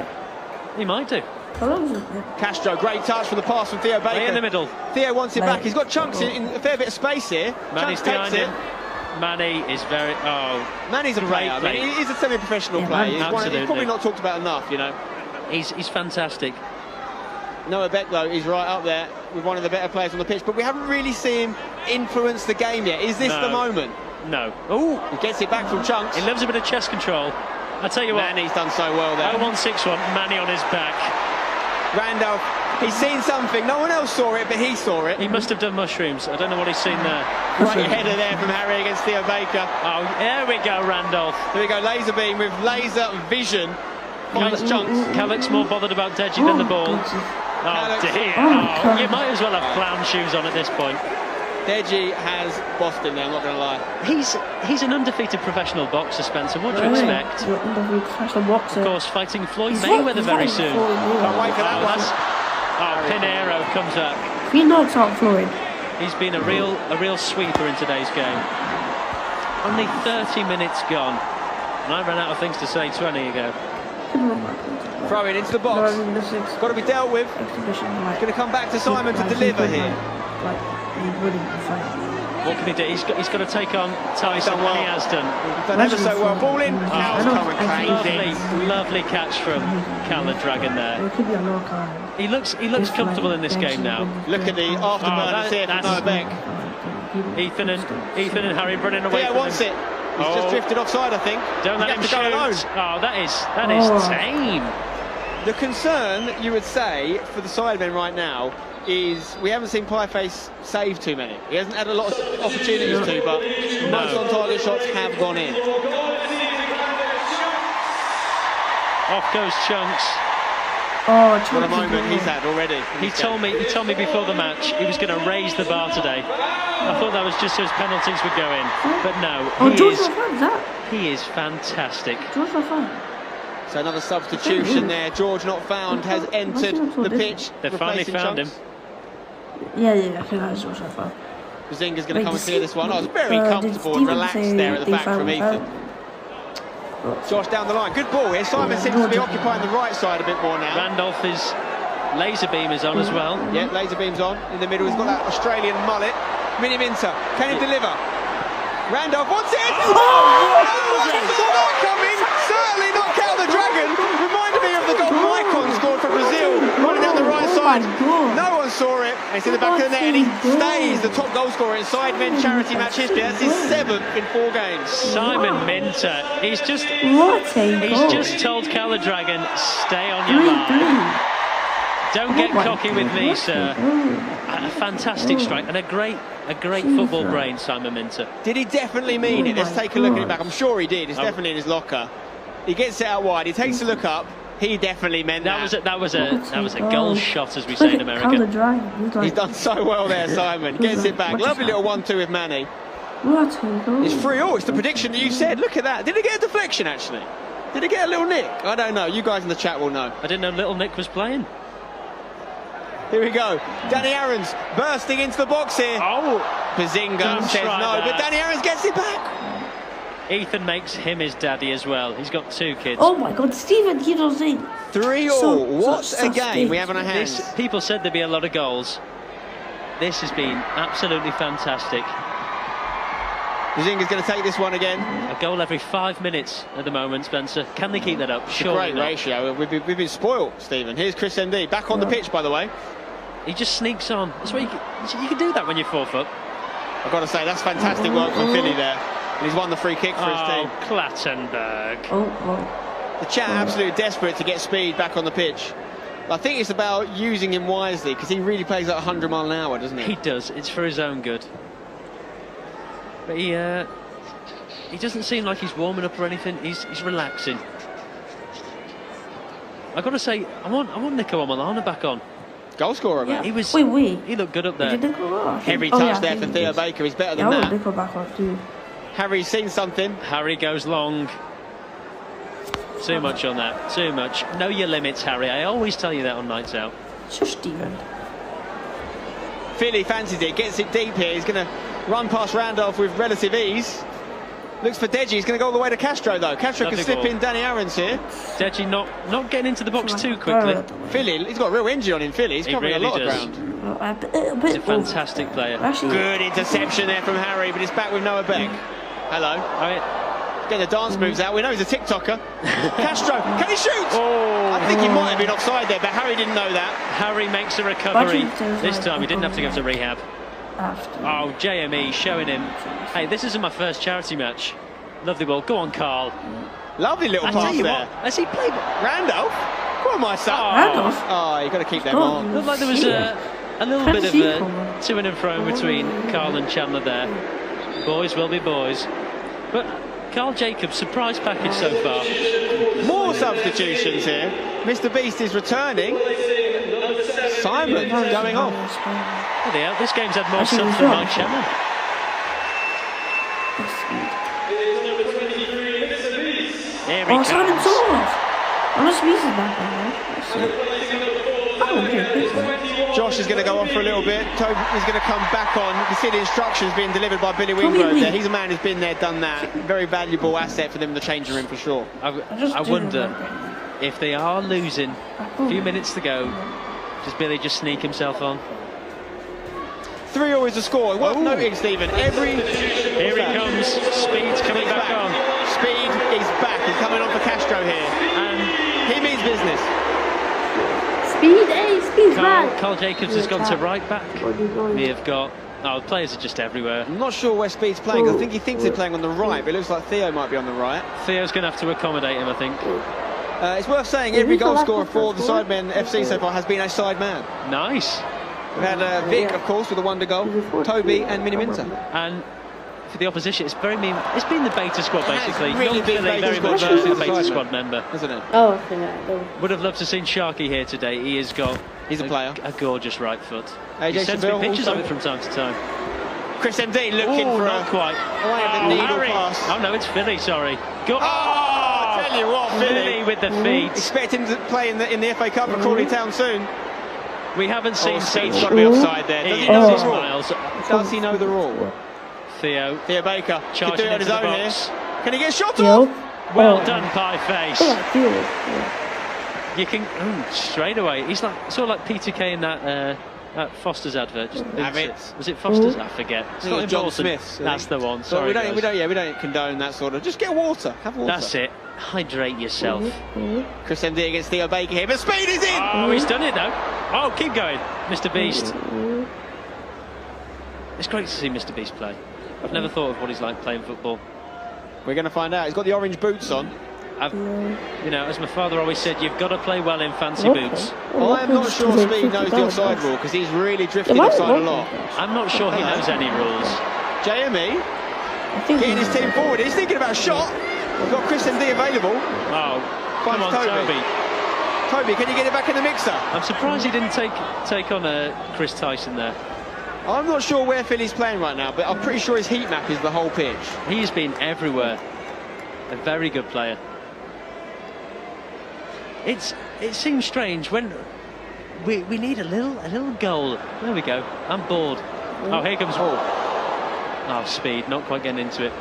He might do. Castro, great touch for the pass from Theo Baker. Way in the middle. Theo wants it back. He's got Chunks in a fair bit of space here. Manny's behind him. Manny is very... Manny's a player. I mean, he's a semi-professional player. He's probably not talked about enough, you know. He's fantastic. Noah Becklow is right up there with one of the better players on the pitch, but we haven't really seen him influence the game yet. Is this the moment? No. Oh, he gets it back from Chunks. He loves a bit of chest control. I tell you what, Manny's done so well there. 0161, Manny on his back. Randolph, he's seen something. No one else saw it, but he saw it. He must have done mushrooms. I don't know what he's seen there. Great header there from Harry against Theo Baker. Oh, there we go, Randolph. There we go, laser beam with laser vision. Finds Chunks. Calix more bothered about Deji than the ball. Oh dear. You might as well have clown shoes on at this point. Deji has bossed him there, I'm not going to lie. He's an undefeated professional boxer, Spencer. What do you expect? Of course, fighting Floyd Mayweather very soon. Can't wait for that one. Pinheiro comes up. He knocks out Floyd. He's been a real sweeper in today's game. Only 30 minutes gone. And I ran out of things to say 20 ago. Throw it into the box. Got to be dealt with. Going to come back to Simon to deliver here. What can he do? He's got to take on Tyson, and he has done. Done ever so well. Ball in. Lovely catch from Cal the Dragon there. He looks comfortable in this game now. Look at the afterburners here from Noah Beck. Ethan and Harry running away. Yeah, wants it. He's just drifted offside, I think. Don't let him shoot. Oh, that is tame. The concern, you would say, for the Sidemen right now is we haven't seen Pieface save too many. He hasn't had a lot of opportunities to, but most on-target shots have gone in. Off goes Chunks. What a moment he's had already. He told me before the match he was going to raise the bar today. I thought that was just so his penalties would go in, but no. He is fantastic. So another substitution there. George Not Found has entered the pitch. They've finally found him. Yeah, I think that was George Not Found. Bazinga's going to come and clear this one. I was very comfortable and relaxed there at the back from Ethan. Josh down the line. Good ball here. Simon seems to be occupying the right side a bit more now. Randolph is... Laser beam is on as well. Yeah, laser beam's on. In the middle, he's got that Australian mullet. Mini Minter. Can he deliver? Randolph wants it! Oh! Not coming! Certainly not Cal the Dragon! Reminded me of the goal Maicon scored for Brazil, running down the right side. offside. God. No one saw it. And it's in the back of the net, and he stays the top goal scorer in Sidemen charity match history. That's his 7th in 4 games. Simon Minter, he's just told Caladragan, stay on your mark. Don't get cocky with me, sir. A fantastic strike and a great football brain, Simon Minter. Did he definitely mean it? Let's take a look at it back. I'm sure he did. It's definitely in his locker. He gets it out wide. He takes a look up. He definitely meant that. That was a goal shot, as we say in America. He's done so well there, Simon. Gets it back. Lovely little 1-2 with Manny. It's 3-3. It's the prediction that you said. Look at that. Did he get a deflection, actually? Did he get a little nick? I don't know. You guys in the chat will know. I didn't know Little Nick was playing. Here we go. Danny Aarons bursting into the box here. Oh, Bazinga says no, but Danny Aarons gets it back. Ethan makes him his daddy as well. He's got 2 kids. Oh my God, Stephen, you don't think. 3-3. What a game we have on our hands. People said there'd be a lot of goals. This has been absolutely fantastic. Bazinga's going to take this one again. A goal every 5 minutes at the moment, Spencer. Can they keep that up? Sure. Great ratio. We've been spoiled, Stephen. Here's Chris MD back on the pitch, by the way. He just sneaks on. That's what you can do that when you're 4 foot. I've got to say, that's fantastic work from Philly there. And he's won the free kick for his team. Clattenburg. The chat absolutely desperate to get speed back on the pitch. I think it's about using him wisely, because he really plays at 100 mile an hour, doesn't he? He does. It's for his own good. But he doesn't seem like he's warming up or anything. He's relaxing. I've got to say, I want Nico Amalana back on. Goal scorer, man. Yeah, he was. He looked good up there. Heavy touch there for Theo Baker. He's better than that. Nico back on too. Harry's seen something. Harry goes long. Too much on that. Too much. Know your limits, Harry. I always tell you that on nights out. Shush, Stephen. Philly fancies it. Gets it deep here. He's going to run past Randolph with relative ease. Looks for Deji. He's going to go all the way to Castro, though. Castro can slip in Danny Aarons here. Deji not getting into the box too quickly. Philly, he's got a real injury on him, Philly. He's covering really a lot of ground. He's a fantastic player. Good interception there from Harry, but it's back with Noah Beck. Hello. Getting the dance moves out. We know he's a TikToker. Castro, can he shoot? Oh, I think he might have been offside there, but Harry didn't know that. Harry makes a recovery. This time he didn't have to go to rehab. Oh, JME showing him. Hey, this isn't my first charity match. Lovely ball. Go on, Carl. Lovely little pass there. Has he played Randolph? Come on, my son. Randolph? Oh, you've got to keep them on. Looked like there was a little bit of a to and fro between Carl and Chandler there. Boys will be boys. But Carl Jacobs, surprise package so far. More substitutions here. Mr. Beast is returning. Simon going off. This game's had more subs than Mike Shannon. Here he comes. Simon's off. Smith is back on. Josh is going to go on for a little bit. Toby is going to come back on. You can see the instructions being delivered by Billy Wingrove there. He's a man who's been there, done that. Very valuable asset for them in the changing room for sure. I wonder if they are losing. A few minutes to go. Does Billy just sneak himself on? 3-0 is the score. Worth noting, Stephen. Here he comes. Speed's coming back on. Speed is back. He's coming on for Castro here. And he means business. Speed's back. Carl Jacobs has gone to right back. We have got... Oh, the players are just everywhere. I'm not sure where Speed's playing. I think he thinks he's playing on the right, but it looks like Theo might be on the right. Theo's going to have to accommodate him, I think. It's worth saying every goal scorer for the Sidemen FC so far has been a side man. Nice. We've had Vic, of course, with a wonder goal, Toby and Mini Minter. And for the opposition, it's been the beta squad, basically. Really been very much a beta squad member. Isn't it? Oh, okay. Would have loved to have seen Sharky here today. He's a player. A gorgeous right foot. He sends me pictures of it from time to time. Chris MD looking for not quite. The needle pass. Oh no, it's Philly, sorry. I tell you what, Philly with the feet. Expect him to play in the FA Cup for Crawley Town soon. We haven't seen Speed's got to be offside there. Does he know the rule? Does he know the rule? Theo Baker can do it on his own here. Can he get shot off? Well done, Pie Face. You can straight away. He's like sort of like Peter Kay in that Foster's advert. Was it Foster's? I forget. It's not John Smith's. That's the one. Sorry, we don't condone that sort of. Just get water. Have water. That's it. Hydrate yourself. Chris MD against Theo Baker here, but Speed is in. Oh, he's done it though. Oh, keep going, Mr. Beast. It's great to see Mr. Beast play. I've never thought of what he's like playing football. We're going to find out. He's got the orange boots on. You know, as my father always said, you've got to play well in fancy boots. I'm not sure Speed knows the offside rule because he's really drifted offside a lot. I'm not sure he knows any rules. JME getting his team forward. He's thinking about a shot. We've got Chris MD available. Oh, come on, Toby. Toby, can you get it back in the mixer? I'm surprised he didn't take on Chris Tyson there. I'm not sure where Philly's playing right now, but I'm pretty sure his heat map is the whole pitch. He's been everywhere. A very good player. It seems strange when we need a little goal. There we go. I'm bored. Oh, here comes. Oh, Speed not quite getting into it.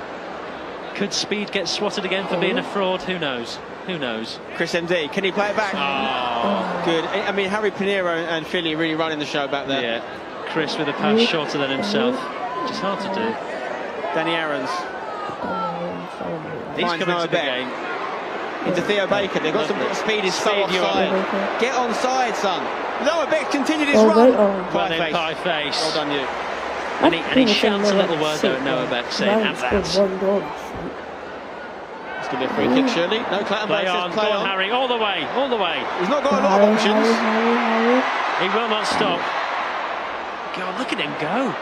Could Speed get swatted again for being a fraud? Who knows? Who knows? Chris MD, can he play it back? Oh, good. I mean, Harry Pinero and Philly really running the show back there. Yeah. Chris with a pass shorter than himself. Which is hard to do. Danny Aarons. He's coming to the game. Into Theo Baker. They've got some speed. Is so offside. Get onside, son. Noah Beck continued his run. Well in, pie face. Well done, you. And he shouts a little word though at Noah Beck saying, "Have that." It's going to be a free kick, surely. No, play on, go on, Harry. All the way, all the way. He's not got a lot of options. He will not stop. God, look at him go.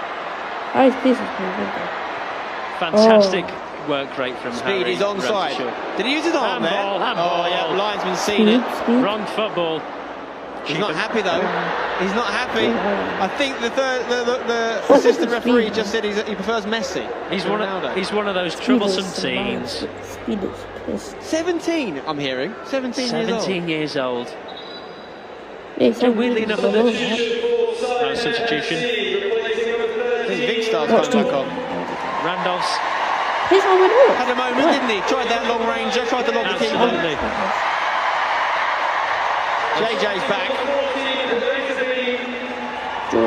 Fantastic work rate from Harry. Speed is onside. Sure. Did he use his arm there? Handball. Oh, yeah, linesman's seen it. Wrong football. He's not happy though. He's not happy. I think the assistant referee just said he prefers Messi. He's one of those troublesome teens. 17, I'm hearing. 17 years old. Yeah, weirdly enough, substitution. I think Vic Star's coming back on. Randolph's had a moment, didn't he? Tried that long ranger, tried to lock the keeper. JJ's back. The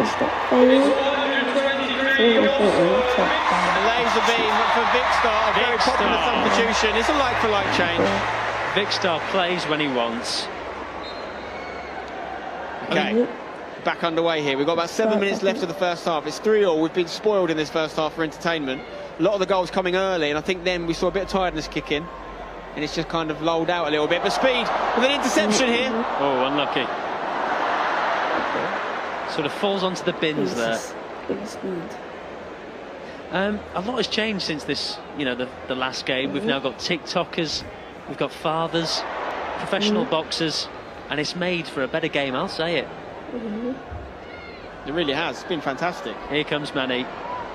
laser beam for Vic Star, a very popular substitution. It's a like-for-like change. Vic Star plays when he wants. Okay, back underway here. We've got about 7 minutes left of the first half. It's 3-3. We've been spoiled in this first half for entertainment. A lot of the goals coming early, and I think then we saw a bit of tiredness kick in, and it's just kind of lulled out a little bit. But Speed with an interception here. Oh, unlucky. Sort of falls onto the bins there. A lot has changed since this, the last game. We've now got TikTokers, we've got fathers, professional boxers, and it's made for a better game, I'll say it. It really has. It's been fantastic. Here comes Manny.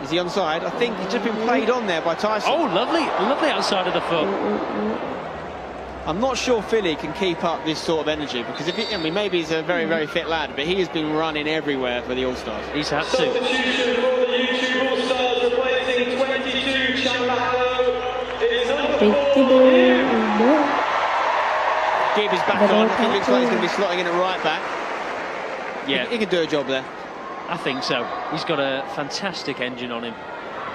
Is he onside? I think he's just been played on there by Tyson. Oh, lovely outside of the foot. I'm not sure Philly can keep up this sort of energy because maybe he's a very, very fit lad, but he has been running everywhere for the All-Stars. He's had to. Substitution for the YouTube All-Stars replacing 22 Gibb is back on. He looks like he's going to be slotting in at right back. Yeah, he can do a job there. I think so. He's got a fantastic engine on him.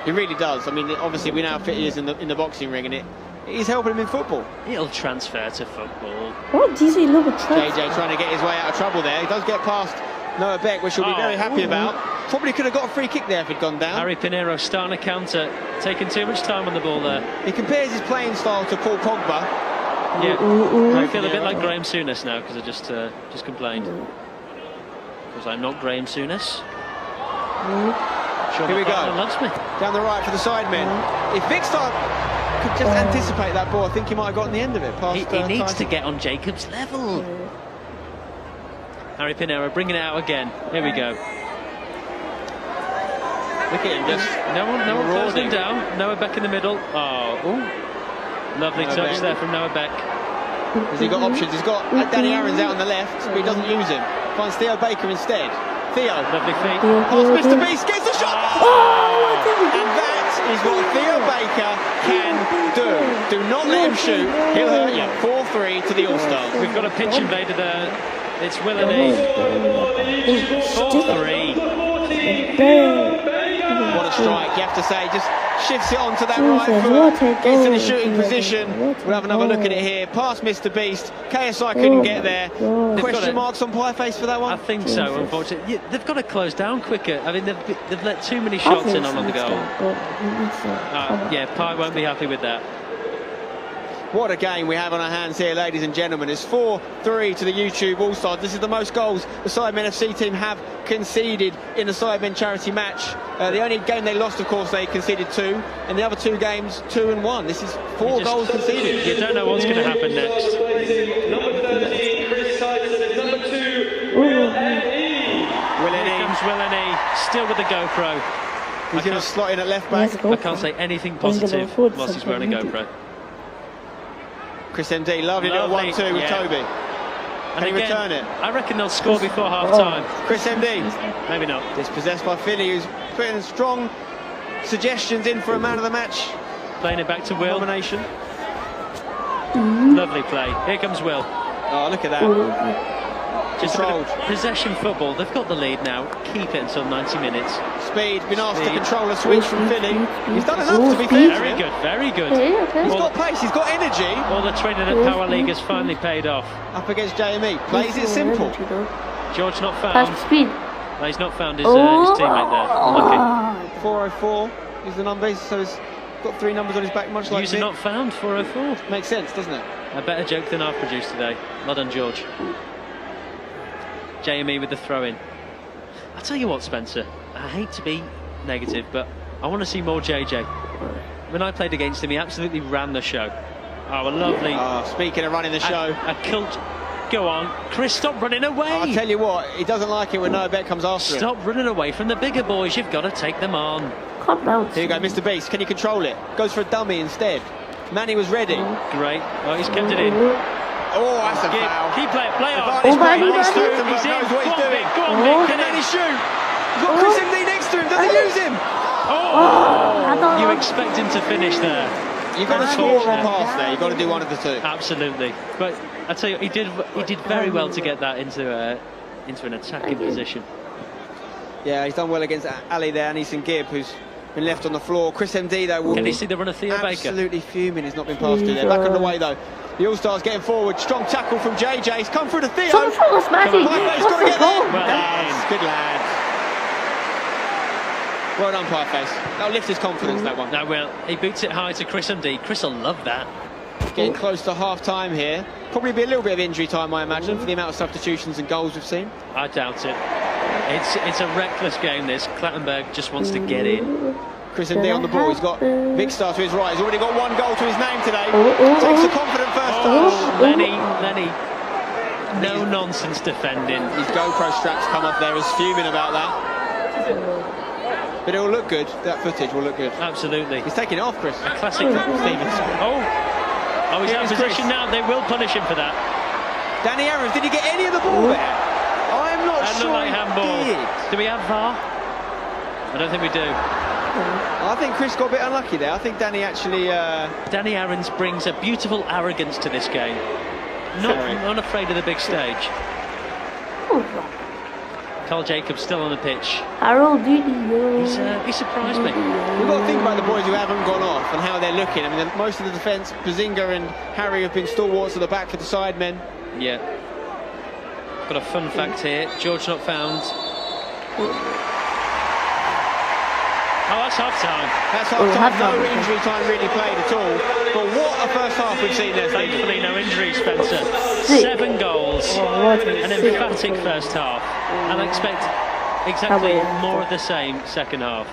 He really does. I mean, obviously we know how fit he is in the boxing ring, and it is helping him in football. He'll transfer to football. What does he look at? JJ trying to get his way out of trouble there. He does get past Noah Beck, which he'll be very happy about. Probably could have got a free kick there if he'd gone down. Harry Pinero starting a counter, taking too much time on the ball there. He compares his playing style to Paul Pogba. Yeah, I feel a bit like Graham Souness now because I just complained. Because I'm not Graham Souness. Sure, here we go. Loves me. Down the right for the Sidemen. If Vic Star could just anticipate that ball, I think he might have gotten the end of it. Past, he needs to get on Jacob's level. Harry Pinero bringing it out again. Here we go. Look at him just. No one closed him down. Noah Beck in the middle. Oh, lovely Noah touch Beck. there from Noah Beck. Has he got options? He's got Danny Aarons out on the left, but he doesn't use him. Finds Theo Baker instead. Theo. Lovely feet. Past Mr. Beast, gets the shot! And that is what Theo Baker can do. Do not let him shoot. He'll hurt you. 4-3 to the All-Stars. We've got a pitch invader there. It's Willoughby. 4-3. What a strike, you have to say. Just shifts it onto that right foot, gets in the shooting position. We'll have another look at it here. Past Mr. Beast. KSI couldn't get there. Question marks on Pieface for that one? I think so, unfortunately. They've got to close down quicker. I mean, they've let too many shots in on the goal. Yeah, Pie won't be happy with that. What a game we have on our hands here, ladies and gentlemen. It's 4-3 to the YouTube All-Stars. This is the most goals the Sidemen FC team have conceded in the Sidemen charity match. The only game they lost, of course, they conceded 2, and the other 2 games, 2 and 1. This is 4 goals conceded. You don't know what's going to happen next. Number 13, Chris Tyson, and number 2, Will N.E. Here comes Will N.E. still with the GoPro. He's going to slot in at left back. I can't say anything positive whilst he's wearing a GoPro. Chris MD, lovely little 1-2 with Toby. Can he return it? I reckon they'll score before half-time. Chris MD. Maybe not. Dispossessed by Philly, who's putting strong suggestions in for a man of the match. Playing it back to Will. Nomination. Lovely play. Here comes Will. Oh, look at that. Just Controlled. Possession football. They've got the lead now. Keep it until 90 minutes. Speed. Been asked to control a switch from Philly. He's done enough, to be fair. Very good, very good. He's got pace, he's got energy. All the training at Power League has finally paid off. Up against JME. Plays it simple. George not found. Speed. No, he's not found his teammate there. Lucky. 404 is the number, so he's got 3 numbers on his back, much like User me. not found, 404. Makes sense, doesn't it? A better joke than I've produced today. Well done, George. JME with the throw-in. I'll tell you what, Spencer, I hate to be negative, but I want to see more JJ. When I played against him, he absolutely ran the show. Oh, a lovely... speaking of running the show... A cult... Go on, Chris, stop running away! I'll tell you what, he doesn't like it when Noah Beck comes after him. Stop running away from the bigger boys, you've got to take them on. Calm down. Here you go, Mr. Beast, can you control it? Goes for a dummy instead. Manny was ready. Great, oh, he's kept it in. Oh, that's a foul. Keep playing, play on. He's in. knows what he's doing. Go on, Vic. Can Manny shoot? He's got Chris MD next to him, does he lose him? You expect him to finish there. You've got to score or pass there, you've got to do one of the 2. Absolutely. But I tell you, he did very well to get that into an attacking position. Yeah, he's done well against Ali there, Anison Gibb, who's been left on the floor. Chris MD, though, will Can he see the run of Theo Baker? Absolutely fuming, he's not been passed to there. Back on the way, though. The All-Stars getting forward. Strong tackle from JJ. He's come through to Theo. He's got to get there. Well, good lad. Well done, Pieface. That'll lift his confidence, that one. No, well, he boots it high to Chris MD. Chris will love that. Getting close to half-time here. Probably be a little bit of injury time, I imagine, for the amount of substitutions and goals we've seen. I doubt it. It's a reckless game, this. Clattenburg just wants to get in. Chris MD on the ball. He's got Big Star to his right. He's already got 1 goal to his name today. Takes a confident first touch. Lenny. No nonsense defending. His GoPro straps come off there. He's fuming about that. But it will look good. That footage will look good. Absolutely. He's taking it off, Chris. A classic Stevens. Oh, he's out of position now. They will punish him for that. Danny Aaron, did he get any of the ball there? I'm not sure like handball. he did. Do we have VAR? I don't think we do. I think Chris got a bit unlucky there. I think Danny actually... Danny Aarons brings a beautiful arrogance to this game. Not unafraid of the big stage. Carl Jacobs still on the pitch. Harold, he surprised me. We've got to think about the boys who haven't gone off and how they're looking. I mean, most of the defence, Bazinga and Harry have been stalwarts at the back for the Sidemen. Yeah. Got a fun fact here. George not found. Oh, that's half-time. That's half-time. No injury time really played at all. But what a first half we've seen there. Thankfully, no injuries, Spencer. 7 goals. An emphatic first half. And I expect exactly more of the same second half.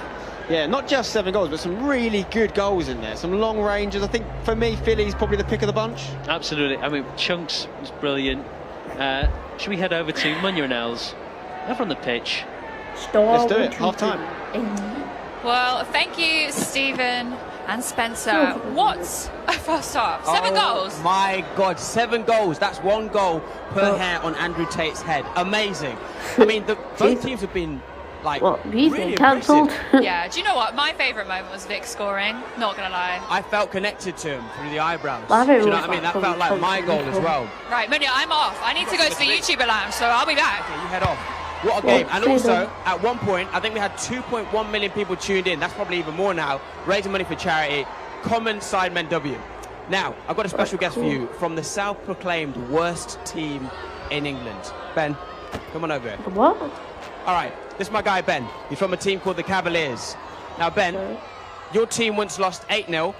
Yeah, not just 7 goals, but some really good goals in there. Some long ranges. I think, for me, Philly's probably the pick of the bunch. Absolutely. I mean, Chunks was brilliant. Should we head over to Munyanels? Over on the pitch. Let's do it. Half-time. Well, thank you, Stephen and Spencer. What a first half. 7 goals. My God, 7 goals. That's 1 goal per hair on Andrew Tate's head. Amazing. I mean, both teams have been, like, really cancelled. Yeah, do you know what? My favourite moment was Vic scoring. Not going to lie. I felt connected to him through the eyebrows. Do you know what I mean? That felt like my goal as well. Right, Munya, I'm off. I need to go to the YouTuber lounge, so I'll be back. Okay, you head off. What a game. And also, at one point, I think we had 2.1 million people tuned in. That's probably even more now. Raising money for charity. Common Sidemen W. Now, I've got a special guest for you from the self-proclaimed worst team in England. Ben, come on over here. What? All right, this is my guy, Ben. He's from a team called the Cavaliers. Now, Ben, your team once lost 8-0,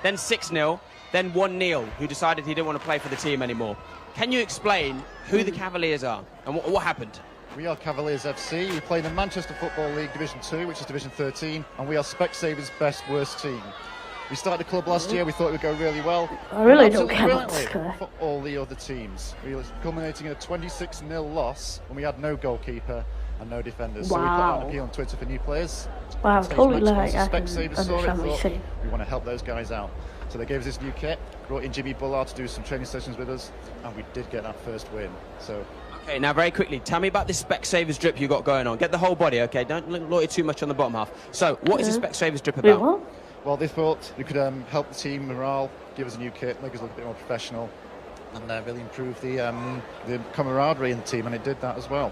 then 6-0, then 1-0, who decided he didn't want to play for the team anymore. Can you explain who the Cavaliers are and what happened? We are Cavaliers FC. We play in the Manchester Football League Division 2, which is Division 13, and we are Specsavers' best worst team. We started the club last year. We thought it would go really well. I really don't care about for all the other teams. We were culminating in a 26-0 loss when we had no goalkeeper and no defenders. So we put out an appeal on Twitter for new players. Wow, totally like I can Specsavers saw it, thought, we want to help those guys out. So they gave us this new kit, brought in Jimmy Bullard to do some training sessions with us, and we did get that first win. So. Okay, now very quickly, tell me about this Specsavers drip you got going on. Get the whole body, okay? Don't loiter too much on the bottom half. So, what is the Specsavers drip about? What? Well, they thought we could help the team morale, give us a new kit, make us look a bit more professional, and really improve the camaraderie in the team, and it did that as well.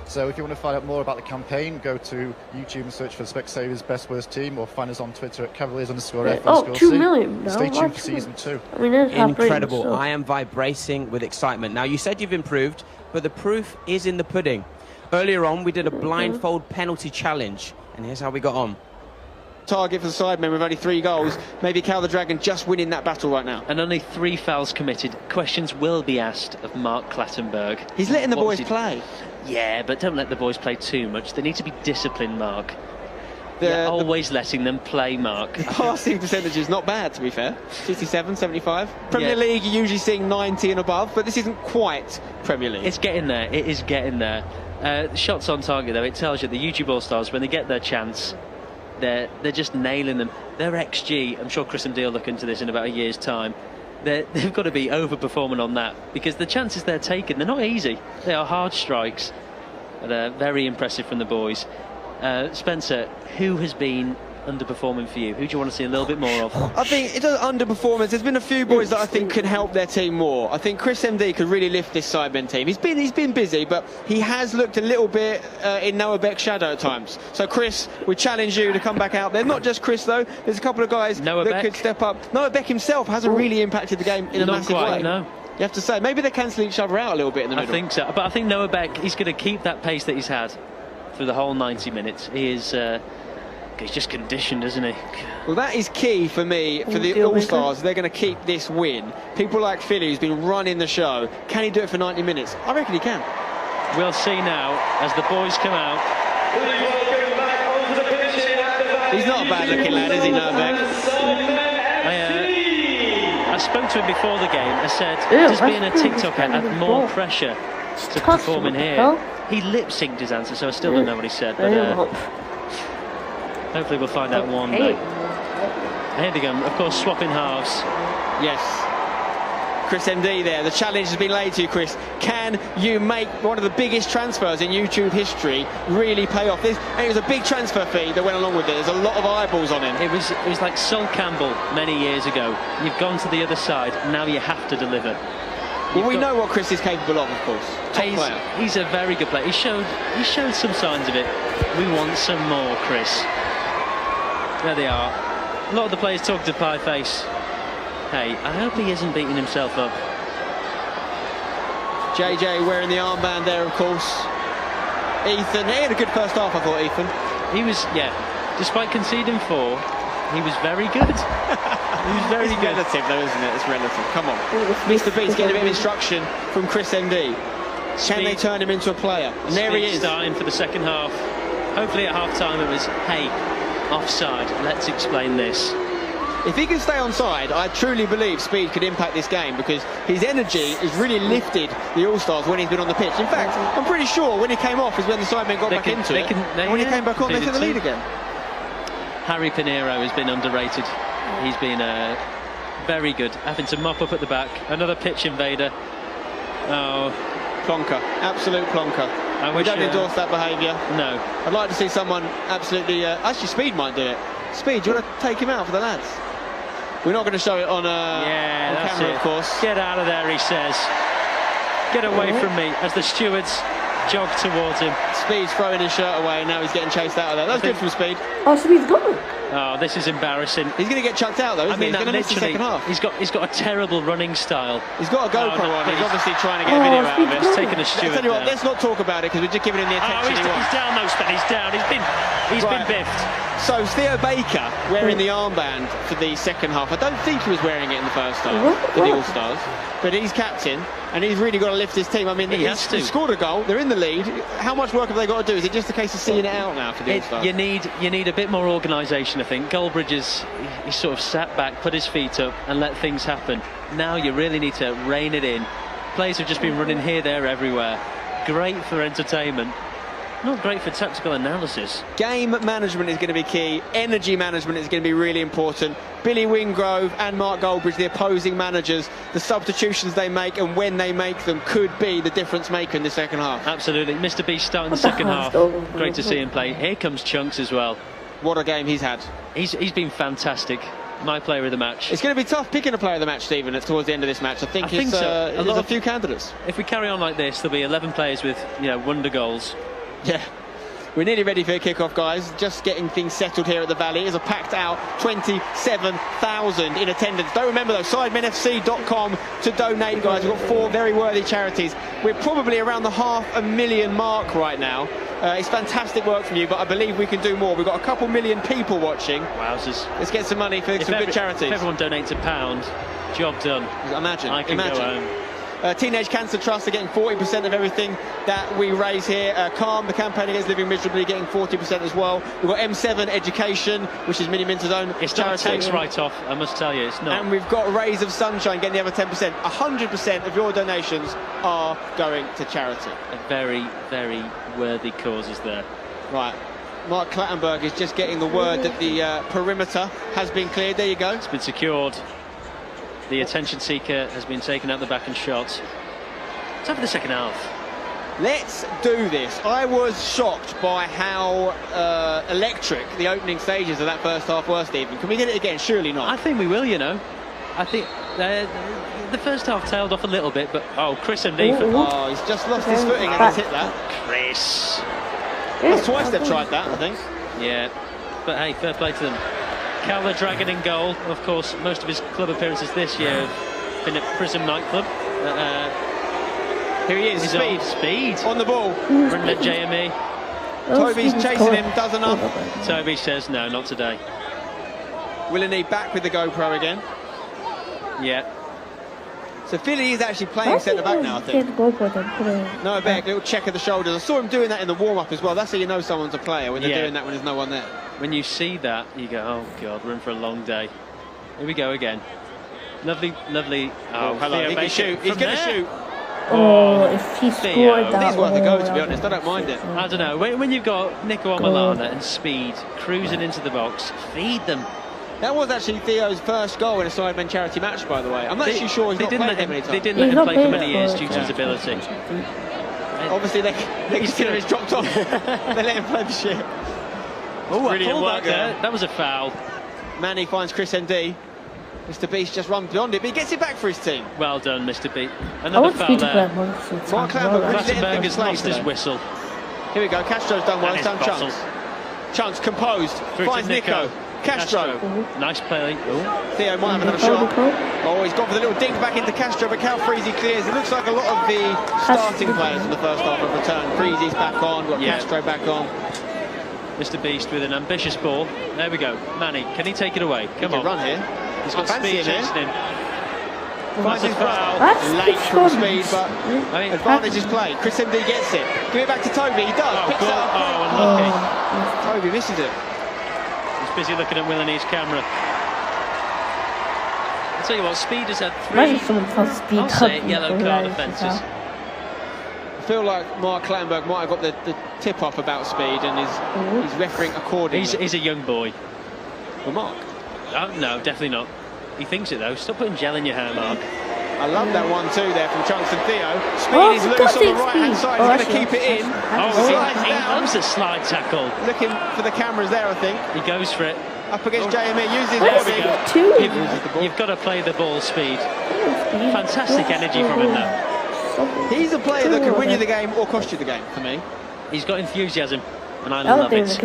So if you want to find out more about the campaign, go to YouTube and search for Specsavers' Best Worst Team, or find us on Twitter at Cavaliers_F_C. Oh, 2 million now. Stay tuned for season 2. I mean, incredible. So. I am vibrating with excitement. Now, you said you've improved, but the proof is in the pudding. Earlier on, we did a blindfold penalty challenge, and here's how we got on. Target for the Sidemen with only 3 goals. Maybe Cal the Dragon just winning that battle right now. And only 3 fouls committed. Questions will be asked of Mark Clattenburg. He's letting the boys play. Yeah, but don't let the boys play too much. They need to be disciplined, Mark. You're always letting them play, Mark. The passing percentage is not bad, to be fair. 57, 75. Premier League, you're usually seeing 90 and above, but this isn't quite Premier League. It's getting there. It is getting there. Shots on target, though, it tells you the YouTube All-Stars, when they get their chance, they're just nailing them. Their XG, I'm sure Chris and Dee will look into this in about a year's time, they've got to be overperforming on that, because the chances they're taking, they're not easy. They are hard strikes, and very impressive from the boys. Spencer, who has been underperforming for you? Who do you want to see a little bit more of? I think it's an underperformance. There's been a few boys that I think can help their team more. I think Chris MD could really lift this Sidemen team. He's been busy, but he has looked a little bit in Noah Beck's shadow at times. So Chris, we challenge you to come back out there. Not just Chris though. There's a couple of guys that could step up. Noah Beck himself hasn't really impacted the game in a massive way. No. You have to say, maybe they cancel each other out a little bit in the middle. I think so, but I think Noah Beck, he's going to keep that pace that he's had through the whole 90 minutes. He is. He's just conditioned, isn't he? Well, that is key for me, for the All-Stars. They're going to keep this win. People like Philly, who's been running the show, can he do it for 90 minutes? I reckon he can. We'll see now as the boys come out. He's not a bad-looking lad, is he, Noah Beck? I spoke to him before the game. I said, does being a TikToker add more pressure to performing here? He lip-synced his answer, so I still don't know what he said. But hopefully we'll find out one day. Here they go, of course, swapping halves. Yes. Chris MD there. The challenge has been laid to you, Chris. Can you make one of the biggest transfers in YouTube history really pay off? And it was a big transfer fee that went along with it. There's a lot of eyeballs on him. It was like Sol Campbell many years ago. You've gone to the other side, now you have to deliver. Well, we know what Chris is capable of course. Top player. He's a very good player. He showed some signs of it. We want some more, Chris. There they are. A lot of the players talk to Pie Face. Hey, I hope he isn't beating himself up. JJ wearing the armband there, of course. Ethan, he had a good first half, I thought, Ethan. He was, despite conceding 4, he was very good. He was very good. It's relative, though, isn't it? It's relative. Come on. Mr. B's getting a bit of instruction from Chris MD. Can they turn him into a player? And there he is. Starting for the second half. Hopefully at half-time it was, hey, offside, let's explain this. If he can stay on side, I truly believe Speed could impact this game, because his energy has really lifted the All-Stars when he's been on the pitch. In fact, I'm pretty sure when he came off is when the Sidemen got back into it. When he came back on, they took the lead again. Harry Pinheiro has been underrated. He's been very good, having to mop up at the back. Another pitch invader. Oh, plonker, absolute plonker. We don't endorse that behaviour. No. I'd like to see someone absolutely... actually, Speed might do it. Speed, do you want to take him out for the lads? We're not going to show it on camera, of course. Get out of there, he says. Get away from me, as the stewards jogged towards him. Speed's throwing his shirt away, now he's getting chased out of there. That's good from Speed. Oh, Speed's gone. Oh, this is embarrassing. He's going to get chucked out, though, isn't he? He's going to miss the second half. He's got a terrible running style. He's got a GoPro on. He's obviously trying to get a video out of it. He's taken a steward. Tell you what, let's not talk about it because we're just giving him the attention he wants. He's down though, Spen. He's down. He's been biffed. So Theo Baker wearing the armband for the second half. I don't think he was wearing it in the first half for the All-Stars, but he's captain and he's really got to lift his team. I mean, he scored a goal. They're in the lead. How much work have they got to do? Is it just a case of seeing it out now for the All-Stars? You need a bit more organisation, I think. Goldbridge he sort of sat back, put his feet up, and let things happen. Now you really need to rein it in. Players have just been running here, there, everywhere. Great for entertainment. Not great for tactical analysis. Game management is going to be key. Energy management is going to be really important. Billy Wingrove and Mark Goldbridge, the opposing managers, the substitutions they make and when they make them could be the difference maker in the second half. Absolutely. Mr. Beast starting the second half. Great to see him play. Here comes Chunks as well. What a game he's had. He's been fantastic. My player of the match. It's going to be tough picking a player of the match, Stephen, towards the end of this match. I think there's a few candidates. If we carry on like this, there'll be 11 players with, wonder goals. Yeah, we're nearly ready for a kick-off, guys. Just getting things settled here at the Valley. It's a packed out 27,000 in attendance. Don't remember though, sidemenfc.com to donate, guys. We've got 4 very worthy charities. We're probably around the 500,000 mark right now. It's fantastic work from you, but I believe we can do more. We've got a couple million people watching. Wowzers. Let's get some money for some good charities. If everyone donates £1, job done. Imagine. I can go home. Teenage Cancer Trust are getting 40% of everything that we raise here. Calm, the campaign against living miserably, getting 40% as well. We've got M7 Education, which is Mini Minter's own charity. It's not a tax write-off, I must tell you, it's not. And we've got Rays of Sunshine getting the other 10%. 100% of your donations are going to charity. A very, very worthy causes there. Right. Mark Clattenburg is just getting the word that the perimeter has been cleared. There you go. It's been secured. The attention seeker has been taken out the back and shot. It's over the second half. Let's do this. I was shocked by how electric the opening stages of that first half were, Stephen. Can we get it again? Surely not. I think we will, I think the first half tailed off a little bit, but Chris MD. Oh, he's just lost his footing and he's hit that. Chris. That's twice they've tried that, I think. Yeah, but hey, fair play to them. Cal the Dragon in goal. Of course, most of his club appearances this year have been at Prism nightclub. Here he is, Speed. On the ball. Running at JME. Toby's chasing him, does enough. Toby says no, not today. Willany back with the GoPro again. Yeah. So Philly is actually playing centre-back now, I think. No, back, little check of the shoulders. I saw him doing that in the warm-up as well. That's how you know someone's a player, when they're doing that when there's no one there. When you see that, you go, oh, God, we're in for a long day. Here we go again. Lovely. Oh, hello, he can shoot. He's going to shoot. Oh, if he scored that. He's worth a go, to be honest. I don't mind it. I don't know. When you've got Nico Amalana and Speed cruising into the box, feed them. That was actually Theo's first goal in a Sidemen charity match, by the way. I'm not actually sure he's not played that many times. They didn't let him play for many years due to his ability. Obviously, he's dropped off. They let him play the shit. Oh, brilliant work there. That was a foul. Manny finds Chris ND. Mr. Beast just runs beyond it, but he gets it back for his team. Well done, Mr. Beast. Another foul there. Mark Clattenburg has lost his whistle. Here we go. Castro's done well. It's done Chunks. Chunks composed. Finds Nico. Castro. Nice play. Theo might have another shot. Oh, he's gone for the little dink back into Castro, but Cal Freezy clears. It looks like a lot of the starting players in the first half have returned. Freezy's back on. We've got Castro back on. Mr. Beast with an ambitious ball. There we go. Manny, can he take it away? Come on. Run here. He's got Speed chasing him. Finds his foul. Late from Speed, but advantage is played. Chris MD gets it. Give it back to Toby. He does. Picks it up. Unlucky. Toby misses it. He's busy looking at Willany's camera. I'll tell you what, Speed has had 3 I'll say yellow card offences. I feel like Mark Clattenburg might have got the tip off about Speed and he's refereeing accordingly. He's a young boy. Well, Mark? Oh, no, definitely not. He thinks it though. Stop putting gel in your hair, Mark. I love that 1-2 there from Chunks and Theo. Speed is loose on the right-hand side. He's going to keep it in. He loves a slide tackle. Looking for the cameras there, I think. He goes for it. Up against JME, uses You've got to play the ball, Speed. Fantastic energy from him, though. He's a player that can win you the game or cost you the game, for me. He's got enthusiasm, and I love it.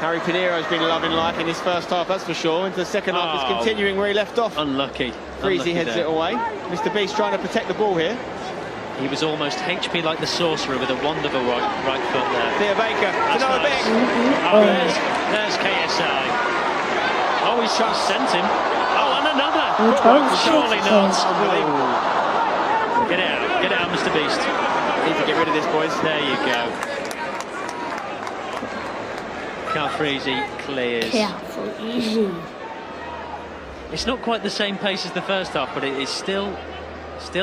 Harry Pinero's been loving life in his first half, that's for sure. Into the second half, he's continuing where he left off. Unlucky. Freezy heads it away. Mr. Beast trying to protect the ball here. He was almost HP like the sorcerer with a wonderful right foot there. Theo Baker to Noah Beck. Oh, there's KSI. Oh, he's sent him. Oh, and another. Surely not. Get out, Mr. Beast. Need to get rid of this, boys. There you go. Freezy clears. Easy. It's not quite the same pace as the first half, but it is still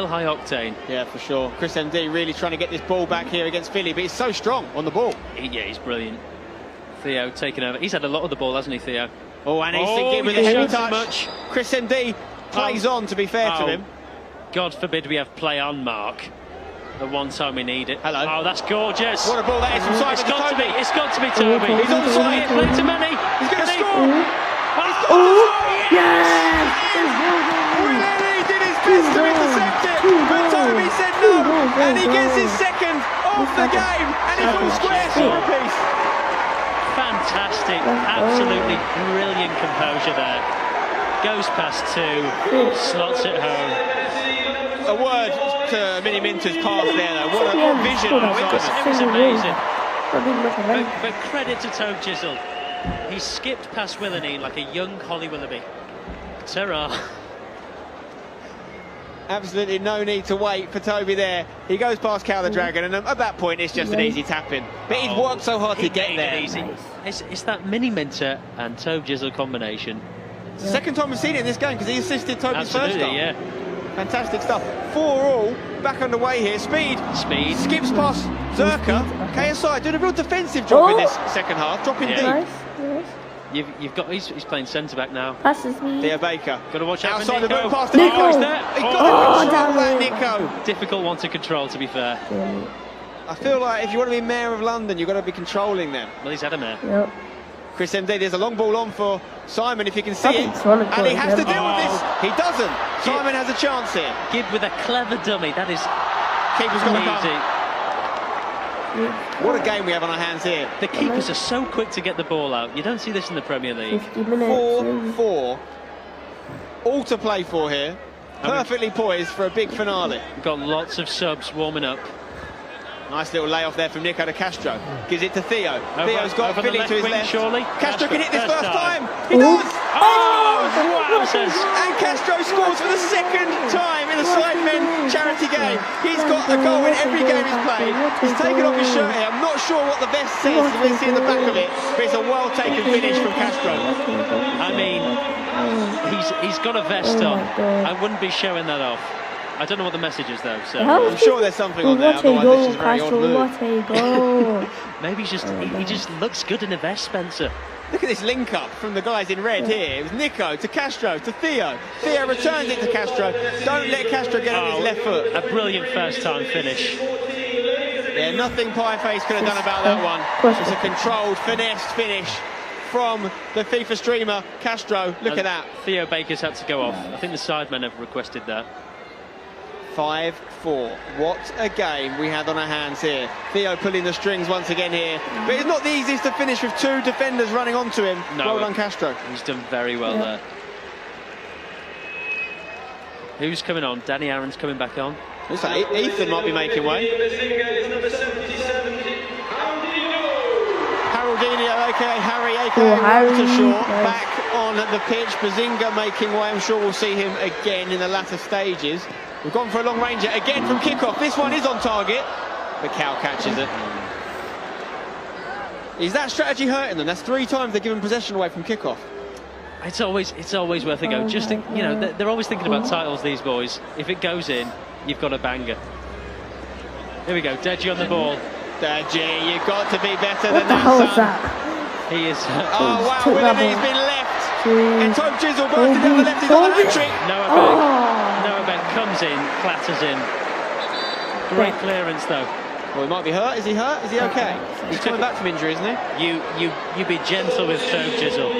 high octane. Yeah, for sure. Chris MD really trying to get this ball back here against Philly, but he's so strong on the ball. Yeah, he's brilliant. Theo taking over. He's had a lot of the ball, hasn't he, Theo? Oh, and he's thinking with a heavy touch. Chris MD plays on, to be fair to him. God forbid we have play on Mark. The one time we need it. Hello. Oh, that's gorgeous. What a ball that is from Simon to Toby. It's got to be Toby. He's on side. Play to Manny. He's going to score. Yes! Really did his best to intercept it, but Toby said no, and he gets his second of the game, and it's all square for a piece. Fantastic, absolutely brilliant composure there. Goes past two, slots it home. A word to Mini Minter's pass there, though. What a vision! It was amazing. But credit to Tobe Chisel. He skipped past Willenine like a young Holly Willoughby. Ta-ra. Absolutely no need to wait for Toby there. He goes past Cal the Dragon, and at that point it's just an easy tap-in. But he's worked so hard to get there. It's that Mini Minter and Tobe Chisel combination. It's the second time we've seen it in this game because he assisted Toby's first goal. Yeah. Fantastic stuff. 4-all, back underway here. Speed. Skips past Zerka. KSI doing a real defensive job in this second half, dropping deep. Nice. You've got. He's playing centre back now. Passes me. Theo Baker. Got to watch out outside for the Nico. boot pass. Nico. He's got that, Nico. Difficult one to control, to be fair. I feel like if you want to be Mayor of London, you've got to be controlling them. Well, he's had a mayor. Yep. Chris MD, there's a long ball on for Simon, if you can see it. And he has to deal with this. He doesn't. Simon has a chance here. Gibb with a clever dummy. That is Keeper's got to easy. What a game we have on our hands here. The keepers are so quick to get the ball out. You don't see this in the Premier League. 50 minutes. 4-4. All to play for here. Perfectly poised for a big finale. We've got lots of subs warming up. Nice little layoff there from Nico to Castro. Gives it to Theo. Theo's got Philly to his left. Surely. Castro can hit this first time. He does! Oh, wowzers. And Castro scores for the second time in the Sidemen charity game. He's got a goal in every game he's played. He's taken off his shirt here. I'm not sure what the vest says. You can see in the back of it. But it's a well-taken finish from Castro. I mean, he's got a vest on. I wouldn't be showing that off. I don't know what the message is though, so I'm sure there's something on there. Otherwise, this is a very odd move. Maybe he just looks good in a vest, Spencer. Look at this link up from the guys in red here. It was Nico to Castro to Theo. Theo returns it to Castro. Don't let Castro get on his left foot. A brilliant first time finish. Yeah, nothing Pieface could have done about that one. It's a controlled, finessed finish from the FIFA streamer Castro. Look at that. Theo Baker's had to go off. I think the Sidemen have requested that. 5-4. What a game we had on our hands here. Theo pulling the strings once again here. But it's not the easiest to finish with two defenders running onto him. No, well done, Castro. He's done very well there. Who's coming on? Danny Aaron's coming back on. Looks like Ethan might be making way. Haroldinho, aka Harry, aka Watershaw, back on the pitch. Bazinga making way. I'm sure we'll see him again in the latter stages. We've gone for a long ranger again from kickoff. This one is on target, but Cal catches it. Is that strategy hurting them? That's 3 times they're given possession away from kickoff. It's always worth a go. Just think, you know, they're always thinking about titles. These boys. If it goes in, you've got a banger. Here we go. Deji on the ball. Deji, you've got to be better than What the hell is that. He is. Oh wow, Willoughby's been left. And Tobe Chisel goes to the left. He's got a hat-trick. Noah Beck comes in, clatters in. Great clearance though. Well, he might be hurt. Is he hurt? Is he okay? He's coming back from injury, isn't he? You be gentle with Tobe Chisel.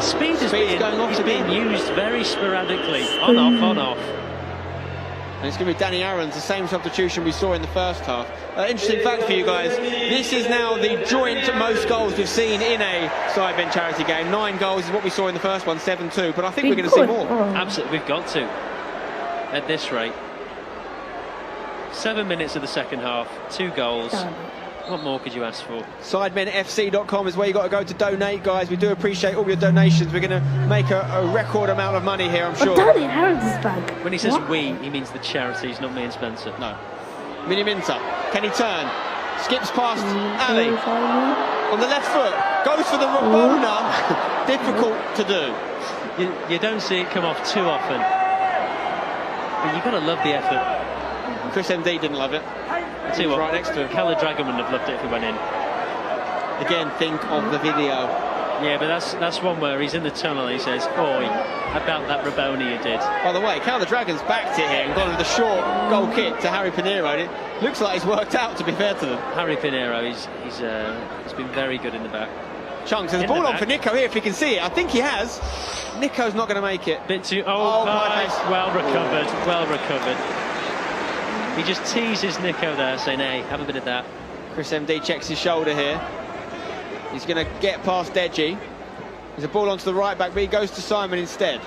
speed is being used very sporadically. On, off. And it's going to be Danny Aaron's, the same substitution we saw in the first half. Interesting fact for you guys, this is now the joint most goals we've seen in a Sidemen charity game. 9 goals is what we saw in the first one, 7-2, but I think we're going to see more. Absolutely, we've got to, at this rate. 7 minutes of the second half, 2 goals. What more could you ask for? SidemenFC.com is where you got to go to donate, guys. We do appreciate all your donations. We're going to make a record amount of money here, I'm sure. Danny Aaron's back. When he says we, he means the charities, not me and Spencer. No. Mini Minter, can he turn? Skips past Ali. On the left foot, goes for the Rabona. Difficult to do. You don't see it come off too often. But you've got to love the effort. Chris MD didn't love it. I'll tell you what, right next to him. Calla Dragon wouldn't have loved it if he went in. Again, think of the video. Yeah, but that's one where he's in the tunnel and he says, "Oi, about that Rabona you did." By the way, Cal the Dragon's backed it here and gone with the short goal kick to Harry Pinheiro. And it looks like it's worked out, to be fair to them. Harry Pinheiro, he's been very good in the back. Chunks, there's a ball on for Nico here, if he can see it. I think he has. Nico's not going to make it. Bit too... well recovered, well recovered. He just teases Nico there, saying, "Hey, have a bit of that." Chris MD checks his shoulder here. He's going to get past Deji. There's a ball onto the right back, but he goes to Simon instead.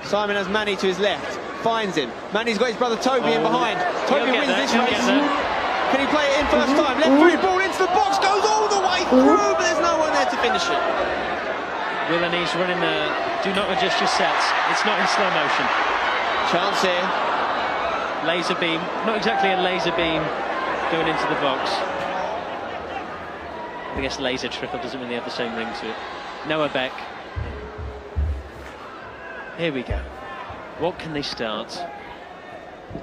Simon has Manny to his left, finds him. Manny's got his brother Toby in behind. Toby wins this race. Can he play it in first time? Left through, ball into the box, goes all the way through, but there's no one there to finish it. Will and he's running the do not adjust your sets. It's not in slow motion. Chance here. Laser beam, not exactly a laser beam going into the box. I guess laser triple doesn't really have the same ring to it. Noah Beck. Here we go. What can they start?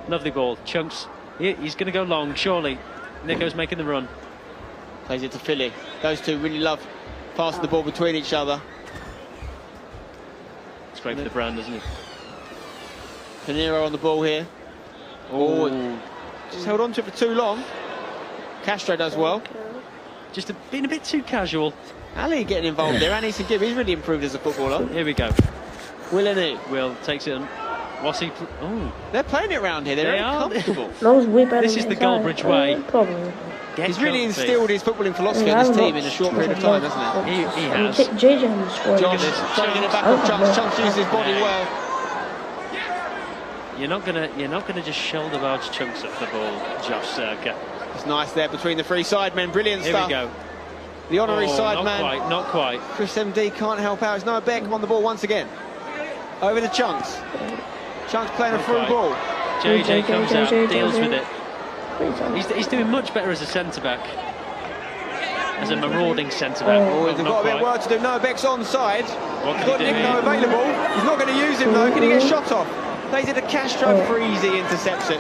Lovely ball. Chunks. He's going to go long, surely. Nico's making the run. Plays it to Philly. Those two really love passing the ball between each other. It's great for the brand, isn't it? Pinheiro on the ball here. Oh, just held on to it for too long. Castro does well. Just being a bit too casual. Ali getting involved there, and he's really improved as a footballer. Here we go. Will takes it on. What's he? Oh, they're playing it around here. They're very comfortable. This is the Goldbridge way. He's really instilled his footballing philosophy on this team in a short period of time, hasn't he? He has. Josh throwing it back off Chunks. Chunks uses his body well. You're not gonna just shoulder barge Chunks up the ball, Josh Circa. It's nice there between the three Sidemen. Brilliant stuff. Here we go. The honorary Sideman. Not quite. Chris MD can't help out. It's Noah Beck on the ball once again. Over to Chunks. Chunks playing a through ball. JJ comes out, deals with it. He's doing much better as a centre-back. As a marauding centre-back. Oh, they've got a bit of work to do. Noah Beck's onside. He's got Nico available. He's not going to use him though. Can he get shot off? Plays it to Castro. Freezy intercepts it.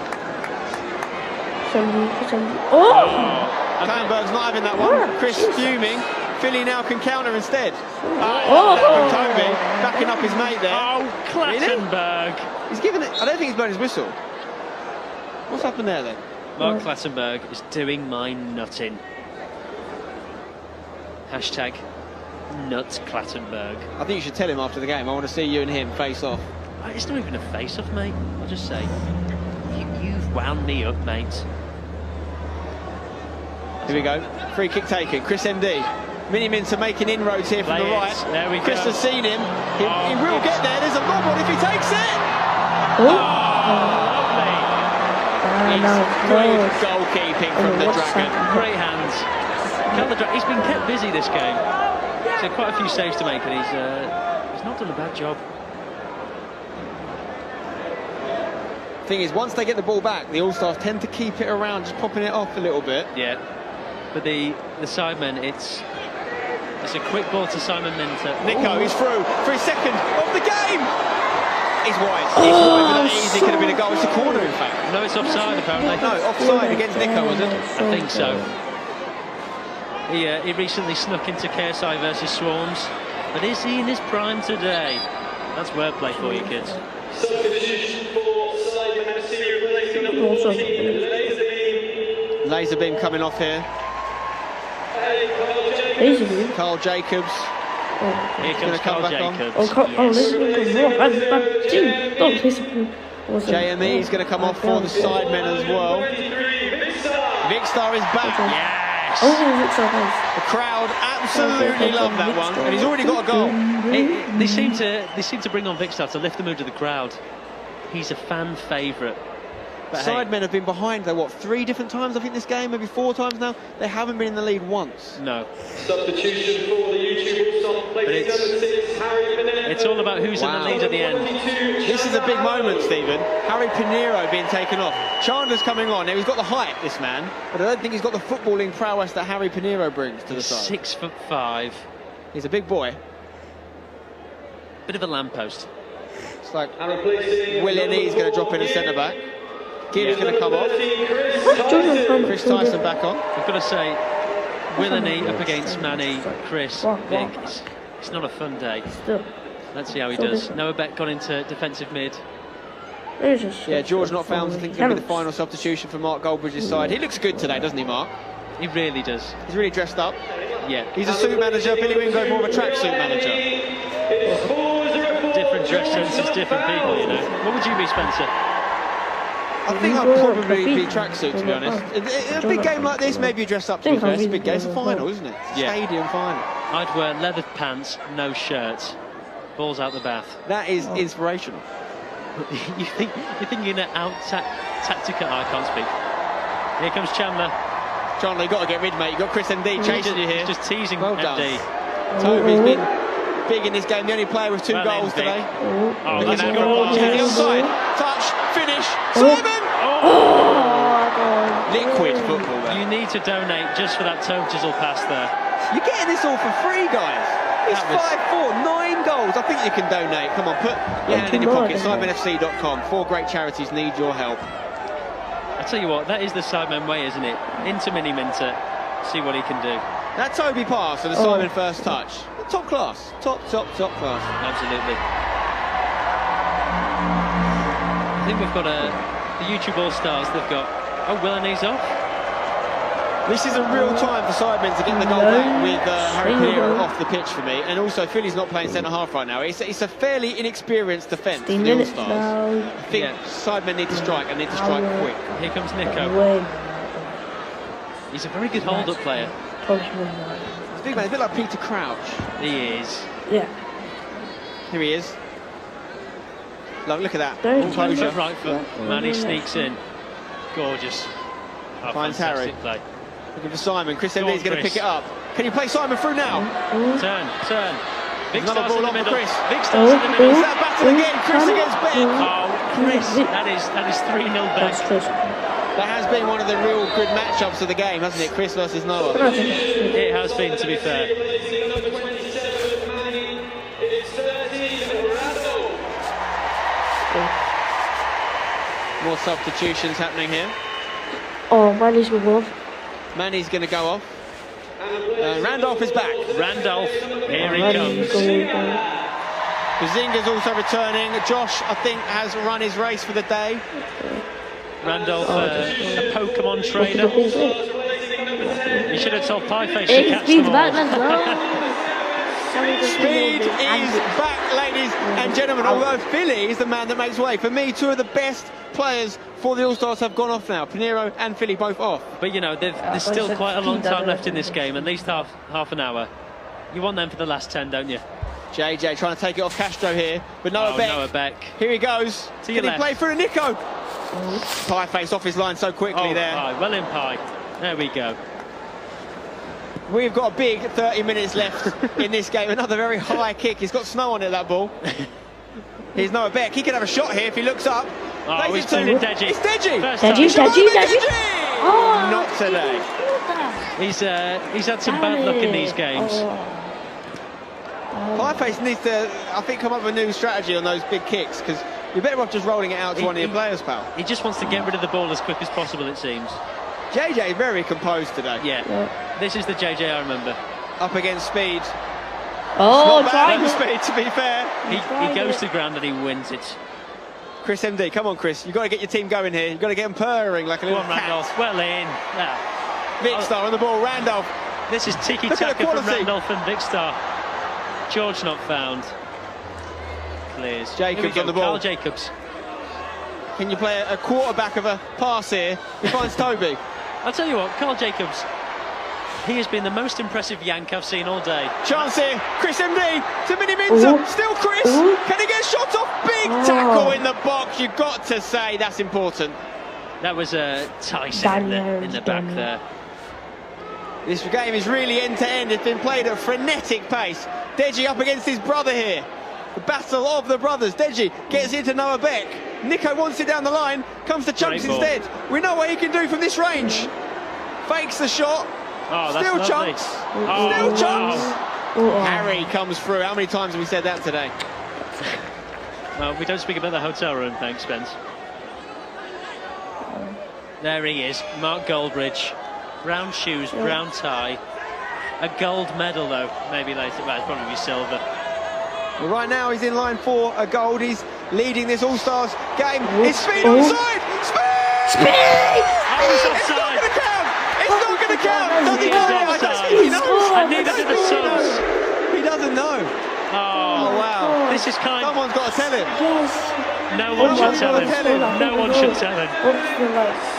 Klamberg's not having that one. Chris fuming. Philly now can counter instead. Toby backing up his mate there. Oh, Clattenburg. Really? He's given it. I don't think he's blown his whistle. What's happened there then? Mark Clattenburg is doing my nutting. Hashtag nuts Clattenburg. I think you should tell him after the game. I want to see you and him face off. It's not even a face off, mate. I'll just say you've wound me up, mate. Here we go. Free kick taken. Chris MD. Mini-Minter making inroads here from the right. There we go. Chris has seen him. He will get there. There's a lob on if he takes it. Lovely. Great goalkeeping from the Dragon. Great hands. He's been kept busy this game. So quite a few saves to make, and he's not done a bad job. Thing is, once they get the ball back, the All-Stars tend to keep it around, just popping it off a little bit. Yeah. But the Sidemen, it's a quick ball to Simon Minter. Nico, he's through for his second of the game. He's wide. He's wide, but that easy could have been a goal. It's a corner, in fact. No, it's offside apparently. No, offside against Nico, was it? I think so. He recently snuck into KSI versus Swarms, but is he in his prime today? That's wordplay for you, kids. Substitution for Sidemen FC replacing number 14, Laser beam coming off here. Carl Jacobs. Here comes Carl Jacobs. This is going to don't piss me. JME is going to come off for the Sidemen as well. Vicstar is back. Yes. The crowd absolutely love that one, and he's already got a goal. They seem to bring on Vicstar to lift the mood of the crowd. He's a fan favourite. Sidemen have been behind, though, what, 3 different times, I think, this game, maybe 4 times now. They haven't been in the lead once. No. Substitution for the YouTube All-Star player number 6, Harry Pinero. It's all about who's in the lead at the end. This is a big moment, Stephen. Harry Pinero being taken off. Chandler's coming on. Now, he's got the height, this man, but I don't think he's got the footballing prowess that Harry Pinero brings to the side. 6'5". He's a big boy. Bit of a lamppost. It's like Willie's going to drop in a centre-back. Gibbs going to come off. Chris Tyson back on. I've got to say, Willany up against Manny, Chris, Vic. It's not a fun day. Let's see how he does. Noah Beck gone into defensive mid. Yeah, George not found. I think going to be the final substitution for Mark Goldbridge's side. He looks good today, doesn't he, Mark? He really does. He's really dressed up. Yeah. He's a suit manager. Billy Wingo more of a tracksuit manager. Different dress senses, different people, you know. What would you be, Spencer? I think I'd probably be tracksuit, to be honest. In a big game like this, maybe you dress up, to be fair. It's a big game. It's a final, isn't it? It's a stadium final. I'd wear leather pants, no shirt. Balls out the bath. That is inspirational. You're thinking out Tactica. I can't speak. Here comes Chandler. Chandler, you've got to get rid, mate. You've got Chris MD chasing you here. Just teasing well MD. Done. Toby's been big in this game. The only player with 2 goals today. Oh, that's a goal. yes. Outside. Touch. Finish. Simon! Liquid football there. You need to donate just for that toe chisel pass there. You're getting this all for free, guys. It's 5-4, 9 goals. I think you can donate. Come on, put your hand in your pocket. SidemenFC.com. 4 great charities need your help. I tell you what, that is the Sidemen way, isn't it? Into Mini Minter, see what he can do. That Toby pass for the Sidemen first touch. Top class. Top class. Absolutely. I think we've got the YouTube All-Stars. They've got... Oh, Willany's off. This is a real time for Sidemen to get the goal back with Harry Pinero off the pitch for me. And also, Philly's not playing centre-half right now. It's a fairly inexperienced defence for the All-Stars. I think Sidemen need to strike, and need to strike quick. Here comes Nico. He's a very good hold-up player. He's a big man, a bit like Peter Crouch. He is. Yeah. Here he is. Look at that. Closure. Right foot. Manny sneaks in. Gorgeous. Oh, finds Harry. Play. Looking for Simon. Chris MD is going to pick it up. Can you play Simon through now? Turn. Another ball on for Chris. Vicstar's in the middle. Is that battle again? Chris against Ben. Oh, Chris. That is 3-0 back. That has been one of the real good matchups of the game, hasn't it? Chris versus Noah. It has been, to be fair. More substitutions happening here. Oh, Manny's going to go off. Manny's going to go off. Randolph is back. Randolph, here he comes. Bazinga's also returning. Josh, I think, has run his race for the day. Randolph, a Pokemon trainer. You should have told Pieface to catch them all. Speed is back, ladies and gentlemen. Although Philly is the man that makes way. For me, 2 of the best players for the All-Stars have gone off now. Pinero and Philly both off. But, you know, there's still quite a long time left in this game, at least half an hour. You want them for the last 10, don't you? JJ trying to take it off Castro here, but Noah Beck. Noah Beck. Here he goes. Can he play through to Nico? Pie face off his line so quickly there. Pie. Well in Pie. There we go. We've got a big 30 minutes left in this game. Another very high kick. He's got snow on it, that ball. Here's Noah Beck. He can have a shot here if he looks up. Oh, he's turning Deji. It's Deji. Deji. Oh, not today. He's had some bad luck in these games. Pieface needs to, I think, come up with a new strategy on those big kicks, because you're better off just rolling it out to one of your players, pal. He just wants to get rid of the ball as quick as possible, it seems. JJ very composed today. Yeah. This is the JJ I remember. Up against Speed. Oh, trying Speed, to be fair. He goes to the ground and he wins it. Chris MD, come on, Chris. You've got to get your team going here. You've got to get them purring like a little cat. Randolph, well in. Vicstar on the ball. Randolph. This is tiki-taka from Randolph and Vicstar. George not found. Clears. Jacobs on the ball. Carl Jacobs. Can you play a quarterback of a pass here? He finds Toby. I'll tell you what, Carl Jacobs, he has been the most impressive yank I've seen all day. Chance here, Chris MD to Mini Minter. Still Chris. Can he get shot off? Big tackle in the box. You've got to say that's important. That was Tyson in the back there. This game is really end-to-end. It's been played at a frenetic pace. Deji up against his brother here. The battle of the brothers. Deji gets into Noah Beck. Nico wants it down the line. Comes to Chunks instead. We know what he can do from this range. Fakes the shot. Oh, still that's Chunks. Still Chunks. Harry comes through. How many times have we said that today? Well, we don't speak about the hotel room, thanks, Spence. There he is, Mark Goldbridge. Brown shoes, brown tie. A gold medal, though, maybe later. Well, it'll probably be silver. Well, right now he's in line for a gold. He's leading this All-Stars game. It's Speed onside! Speed! It's not going to count! It's not going to count! Does he know? He knows. And neither do the Suns. He doesn't know. Oh, wow. This is kind. Someone's got to tell him. No one should tell him. No one should tell him.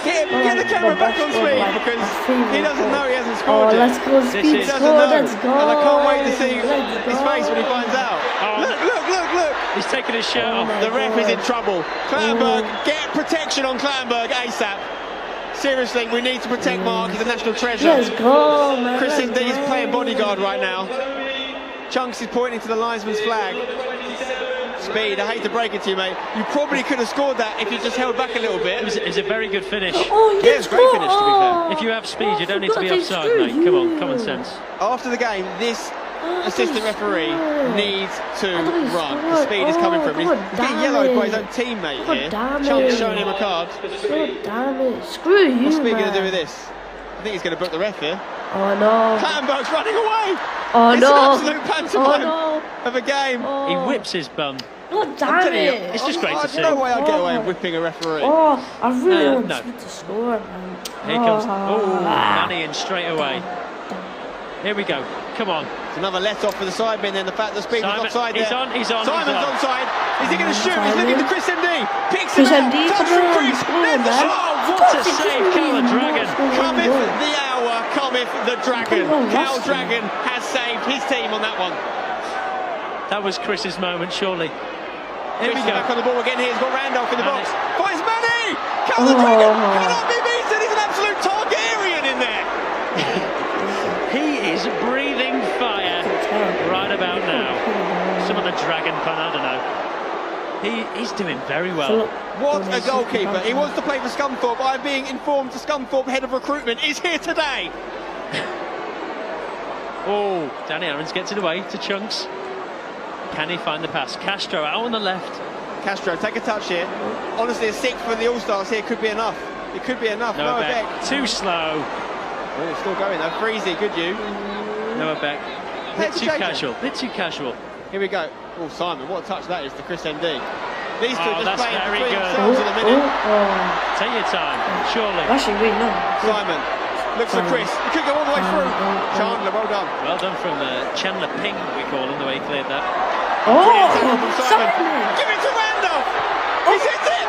Get the camera back on Speed because he doesn't know he hasn't scored yet. Let's go, Speed. Let's go. And I can't wait to see his face when he finds out. Look. He's taking his shirt off. The ref is in trouble. Clattenburg, get protection on Clattenburg ASAP. Seriously, we need to protect Mark. He's a national treasure. Let's go, man. Chris Indeed is playing bodyguard right now. Chunks is pointing to the linesman's flag. Speed, I hate to break it to you, mate. You probably could have scored that if you just held back a little bit. It was a very good finish. Yeah, it's a great finish, to be fair. If you have speed, you don't need to be offside, mate. Come on, common sense. After the game, this assistant referee needs to run. The Speed is coming for him. He's getting yellowed by his own teammate here. Chunks showing him a card. Damn it. Screw you, What's Speed going to do with this? I think he's going to book the ref here. Oh no. Clattenburg's running away. Oh it's no. It's an absolute pantomime of a game. He whips his bum. Oh damn it. It's just great to see. There's no way I'd get away with whipping a referee. Oh, I really want to score, man. Here comes Manny in straight away. Here we go. Come on. It's another let off for the Sidemen, then the fact that Speed was offside there. He's on. Simon's onside. Is he going to shoot? He's looking to Chris MD. Picks Chris him out. MD, Touch from Chris. There's the shot. What a save, Cal Dragon. Cometh the hour, cometh the Dragon. Cal Dragon has saved his team on that one. That was Chris's moment, surely. Here we go. Back on the ball again here. He's got Randolph in the box. Finds Manny. Cal the Dragon cannot be beaten. He's an absolute Targaryen in there. He is breathing fire right about now. Some of the dragon pun, I don't know. He's doing very well. What a goalkeeper. He wants to play for Scunthorpe. I'm being informed the Scunthorpe head of recruitment is here today. Oh, Danny Aarons gets it away to Chunks. Can he find the pass? Castro out on the left. Castro, take a touch here. Honestly, a 6 for the All-Stars here could be enough. It could be enough. Noah Beck. Too slow. Oh, it's still going though. Freezy, good you. Noah Beck. Bit too casual. Bit too casual. Here we go. Oh, Simon, what a touch that is to Chris MD. These two are just playing very between good. themselves in a minute. Take your time, surely. Actually, wait, no. Simon looks for Chris. He could go all the way through. Chandler, well done. Well done from Chandler Ping, we call him, the way he cleared that. Simon. Give it to Randolph. He's hit it.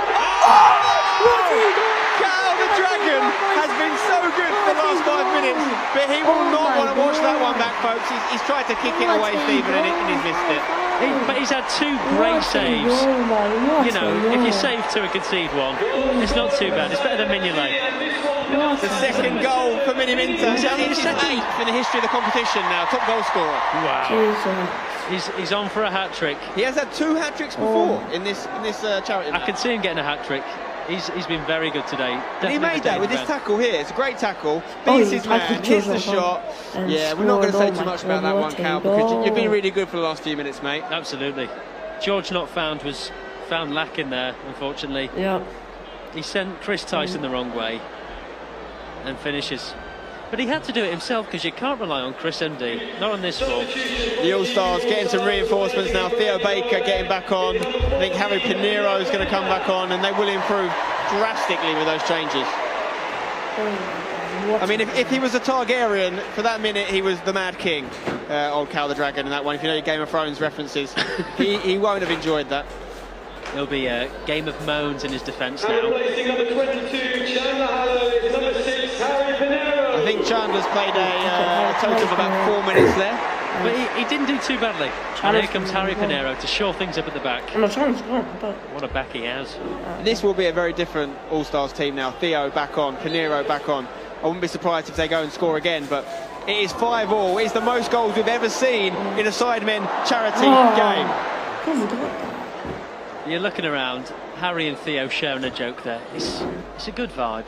Cal the Dragon has been so good for the last 5 minutes, but he will not want to watch that one back, folks. He's tried to kick it away, Stephen, and he's missed it. But he's had 2 great saves. You know, if you save 2 and concede 1, it's not too bad. It's better than Mignolet. The second goal for Mini Minter. It's his 8th in the history of the competition now. Top goal scorer. Wow. He's on for a hat-trick. He has had 2 hat-tricks before in this charity match. I can see him getting a hat-trick. He's been very good today. And he made that with this tackle here. It's a great tackle. Beats his man, hits the shot. Yeah, we're not going to say too much about that one, Cal, because you've been really good for the last few minutes, mate. Absolutely. George not found was found lacking there, unfortunately. Yeah. He sent Chris Tyson the wrong way and finishes. But he had to do it himself because you can't rely on Chris MD, not on this form. The All-Stars getting some reinforcements now. Theo Baker getting back on. I think Harry Pinero is going to come back on, and they will improve drastically with those changes. I mean, if he was a Targaryen, for that minute he was the Mad King, old Cal the Dragon in that one. If you know your Game of Thrones references, he won't have enjoyed that. There'll be a game of moans in his defence now. Replacing number 22, Chandler Hallow, number 6, Harry Pinero. I think Chandler's played a total of about 4 minutes there. But he didn't do too badly. And here comes Harry Pinero to shore things up at the back. What a back he has. This will be a very different All-Stars team now. Theo back on, Pinero back on. I wouldn't be surprised if they go and score again, but it is 5-all. It's the most goals we've ever seen in a Sidemen charity game. You're looking around, Harry and Theo sharing a joke there. It's a good vibe.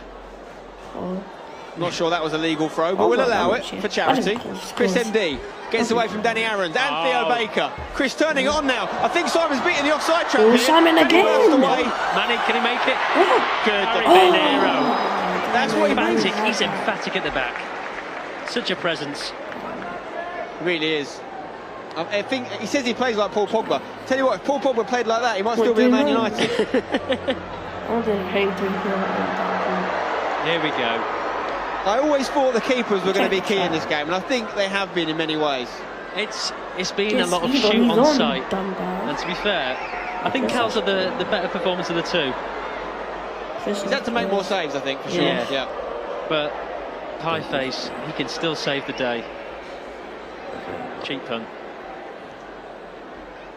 Not sure that was a legal throw, but we'll allow it for charity. Chris MD gets away from Danny Aarons and Theo Baker. Chris turning it on now. I think Simon's beating the offside trap here. Simon again. Manny, can he make it? Good, the Pinero. That's what he means. He's emphatic at the back. Such a presence. Really is. I think he says he plays like Paul Pogba. Tell you what, if Paul Pogba played like that, he might still be at Man United. Here we go. I always thought the keepers were going to be key in this game, and I think they have been in many ways. It's been a lot of shoot on sight. And to be fair, I think Cal's the better performance of the two. He's had to make more saves, I think, for sure. Yeah. But Pie Face, he can still save the day. Cheap pun.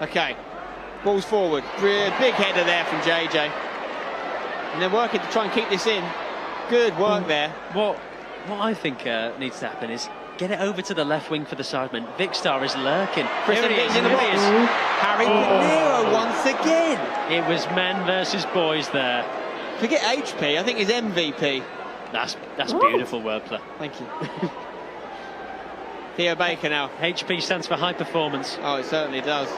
Okay, balls forward. Big header there from JJ. And they're working to try and keep this in. Good work there. What I think needs to happen is get it over to the left wing for the Sidemen. Vicstar is lurking. Chris in the box. Harry Pinero once again. It was men versus boys there. Forget HP, I think he's MVP. That's beautiful wordplay. Thank you. Theo Baker now. HP stands for high performance. Oh, it certainly does.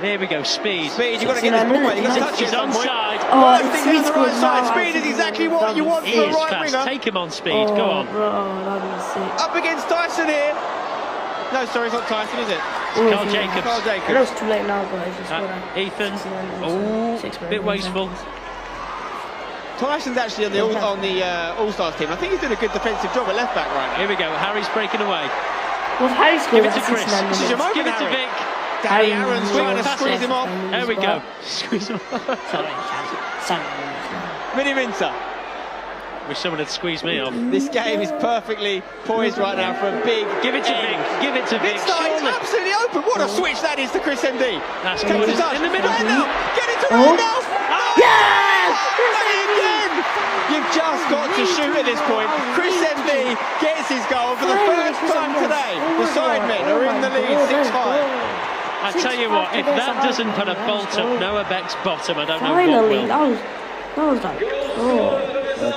Here we go, speed. Speed, you've got to get this ball, mate. You've got to touch it at some point. Onside. Speed's on the right side. Speed is exactly what you want from a right winger. Take him on speed, go on. Up against Tyson here. No, sorry, it's not Tyson, is it? Carl Jacobs. Carl Jacobs. I know it's too late now, but it's just Ethan. Oh, bit wasteful. Tyson's actually on the All-Stars team. I think he's doing a good defensive job at left back right now. Here we go, Harry's breaking away. Give it to Chris. This is your moment, Give it to Harry. Vic. Danny Aarons trying to squeeze him off. There we go. Squeeze him off. Vinny Minter. Wish someone had squeezed me off. This game is perfectly poised right now for a big. Give it to Vic. Give it to Vic. It's absolutely open. What a switch that is to Chris MD. That's good. In the middle. Get it to Randolph. Yes! Again. You've just got to shoot at this point. Chris MD gets his goal for the first time today. The Sidemen are in the lead 6-5. I tell you what, if that doesn't put a bolt up Noah Beck's bottom, I don't know what will. That was like,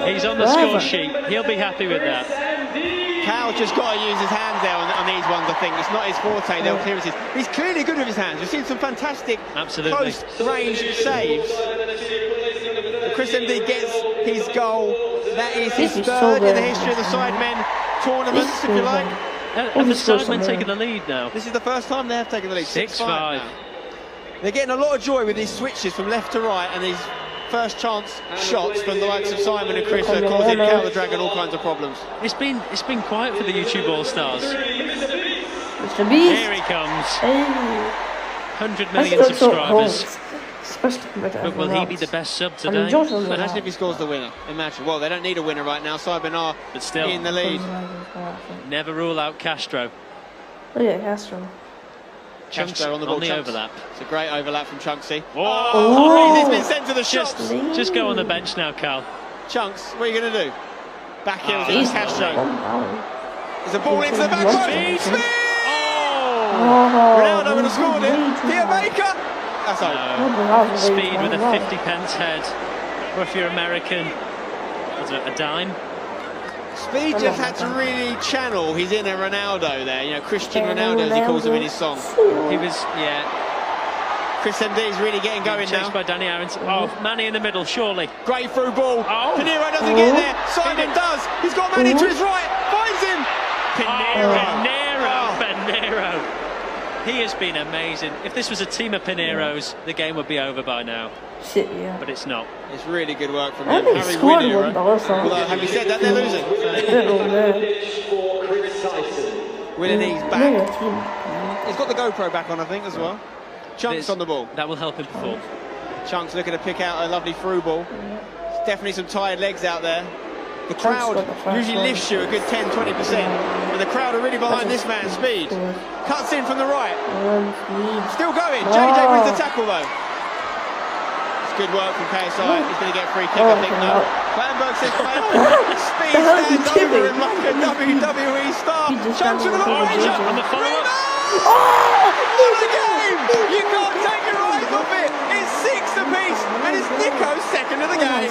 he's on the score sheet. He'll be happy with that. Cal's just got to use his hands there on these ones, I think. It's not his forte, they'll clearances. He's clearly good with his hands. We've seen some fantastic close-range saves. Chris MD gets his goal. That is his third in the history of the Sidemen tournaments, if you like. And the Sidemen taking the lead now. This is the first time they have taken the lead. 6-5. They're getting a lot of joy with these switches from left to right and these first chance shots from the likes of Simon and Chris are causing Cal the Dragon all kinds of problems. It's been quiet for the YouTube All-Stars. Mr. Beast. Here he comes. 100 million subscribers. But will he be the best sub today? Imagine if he scores the winner. Imagine. Well, they don't need a winner right now. Sidemen are still in the lead. Never rule out Castro. Oh yeah, Castro. Castro on the ball. On the overlap. It's a great overlap from Chunksy. Oh! He's been sent to the shots. Just go on the bench now, Cal. Chunks, what are you going to do? Back heels against Castro. There's a ball into the back post. Speed! Ronaldo would have scored it. Theo Baker. That's over. Speed with a 50p head. Or if you're American, what's it, a dime? Speed just had to really channel his inner Ronaldo there. You know, Christian Ronaldo, as he calls him in his song. He was, yeah. Chris MD is really getting going now. Chased by Danny Aarons. Oh, Manny in the middle, surely. Great through ball. Pinero doesn't get there. Simon does. He's got Manny to his right. Finds him. Pinero. He has been amazing. If this was a team of Pineros, the game would be over by now. Shit, yeah. But it's not. It's really good work from him. Harry Pinero. Although, having said that, they're losing. So pitch for Chris Tyson. Willeney's back. He's got the GoPro back on, I think, as well. Chunks on the ball. That will help him perform. Chunks looking to pick out a lovely through ball. Definitely some tired legs out there. The crowd usually lifts you a good 10-20%, but the crowd are really behind this man's speed. Cuts in from the right. Still going. JJ wins the tackle though. It's good work from KSI. He's going to get a free kick, I think. No. Bamberg says speed stands over him like a WWE star. Chunks with the long range up. And the follow-up. What a game! You can't take your eyes off it. It's 6 apiece, and it's Nico's second of the game.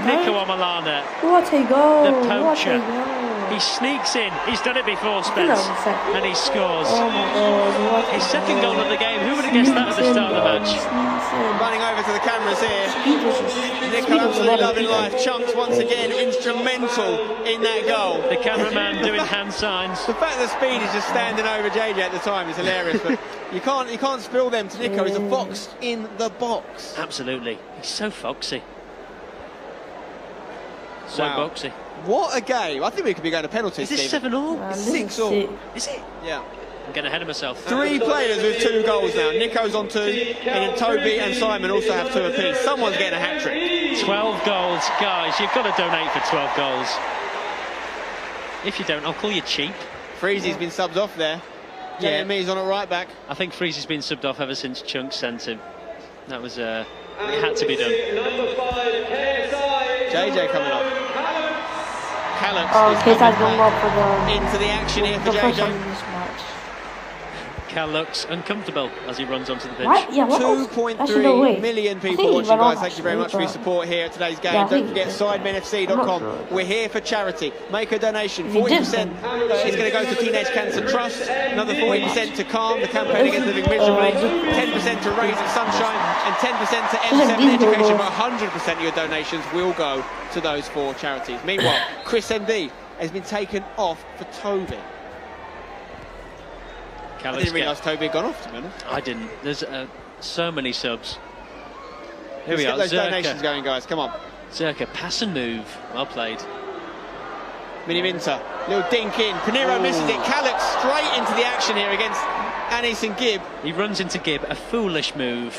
Nico Omalana, What a goal! the poacher. What a goal. He sneaks in. He's done it before, Spence, and he scores. Oh my God! His second goal of the game. Who would have guessed that at the start of the match? Running over to the cameras here. Nico absolutely loving life. Chunks once again instrumental in that goal. The cameraman doing hand signs. The fact that Speed is just standing over JJ at the time is hilarious, but you can't spill them to Nico. He's a fox in the box. Absolutely. He's so foxy. So Wow. boxy. What a game. I think we could be going to penalties, Is this Stephen. 7-all? It's 6-all. Is it? Yeah. I'm getting ahead of myself. 3 players with 2 goals now. Nico's on 2, and then Toby and Simon also have 2 apiece. Someone's getting a hat-trick. 12 goals. Guys, you've got to donate for 12 goals. If you don't, I'll call you cheap. Freezy's been subbed off there. Yeah. JME's on at right back. I think Freezy's been subbed off ever since Chunk sent him. That was, it had to be done. Number 5, KSI. JJ coming off. Callum KSI's going up for the into the action here for the first JJ. time in this match. Cal looks uncomfortable as he runs onto the pitch. What? Yeah, what else? Actually, no, 2.3 wait. million I people think he watching, ran guys. off Thank you very much for your support here at today's game. Yeah, I Don't think forget he did. I'm not sidemenfc.com. sure. We're here for charity. Make a donation. If he did, 40% is going to go to Teenage Cancer Trust. Another 40% to Calm, the campaign against living miserably. 10% to Raise It Sunshine, and 10% to M7 Education. But 100% of your donations will go to those 4 charities. Meanwhile, Chris MD has been taken off for Toby. I didn't realise Toby had gone off, to be honest. I didn't. There's so many subs. Here Let's we get are. those donations going, guys. Come on. Zerka, pass and move. Well played. Mini Minter, little dink in. Pinero misses it. Callux straight into the action here against Anis and Gibb. He runs into Gibb. A foolish move.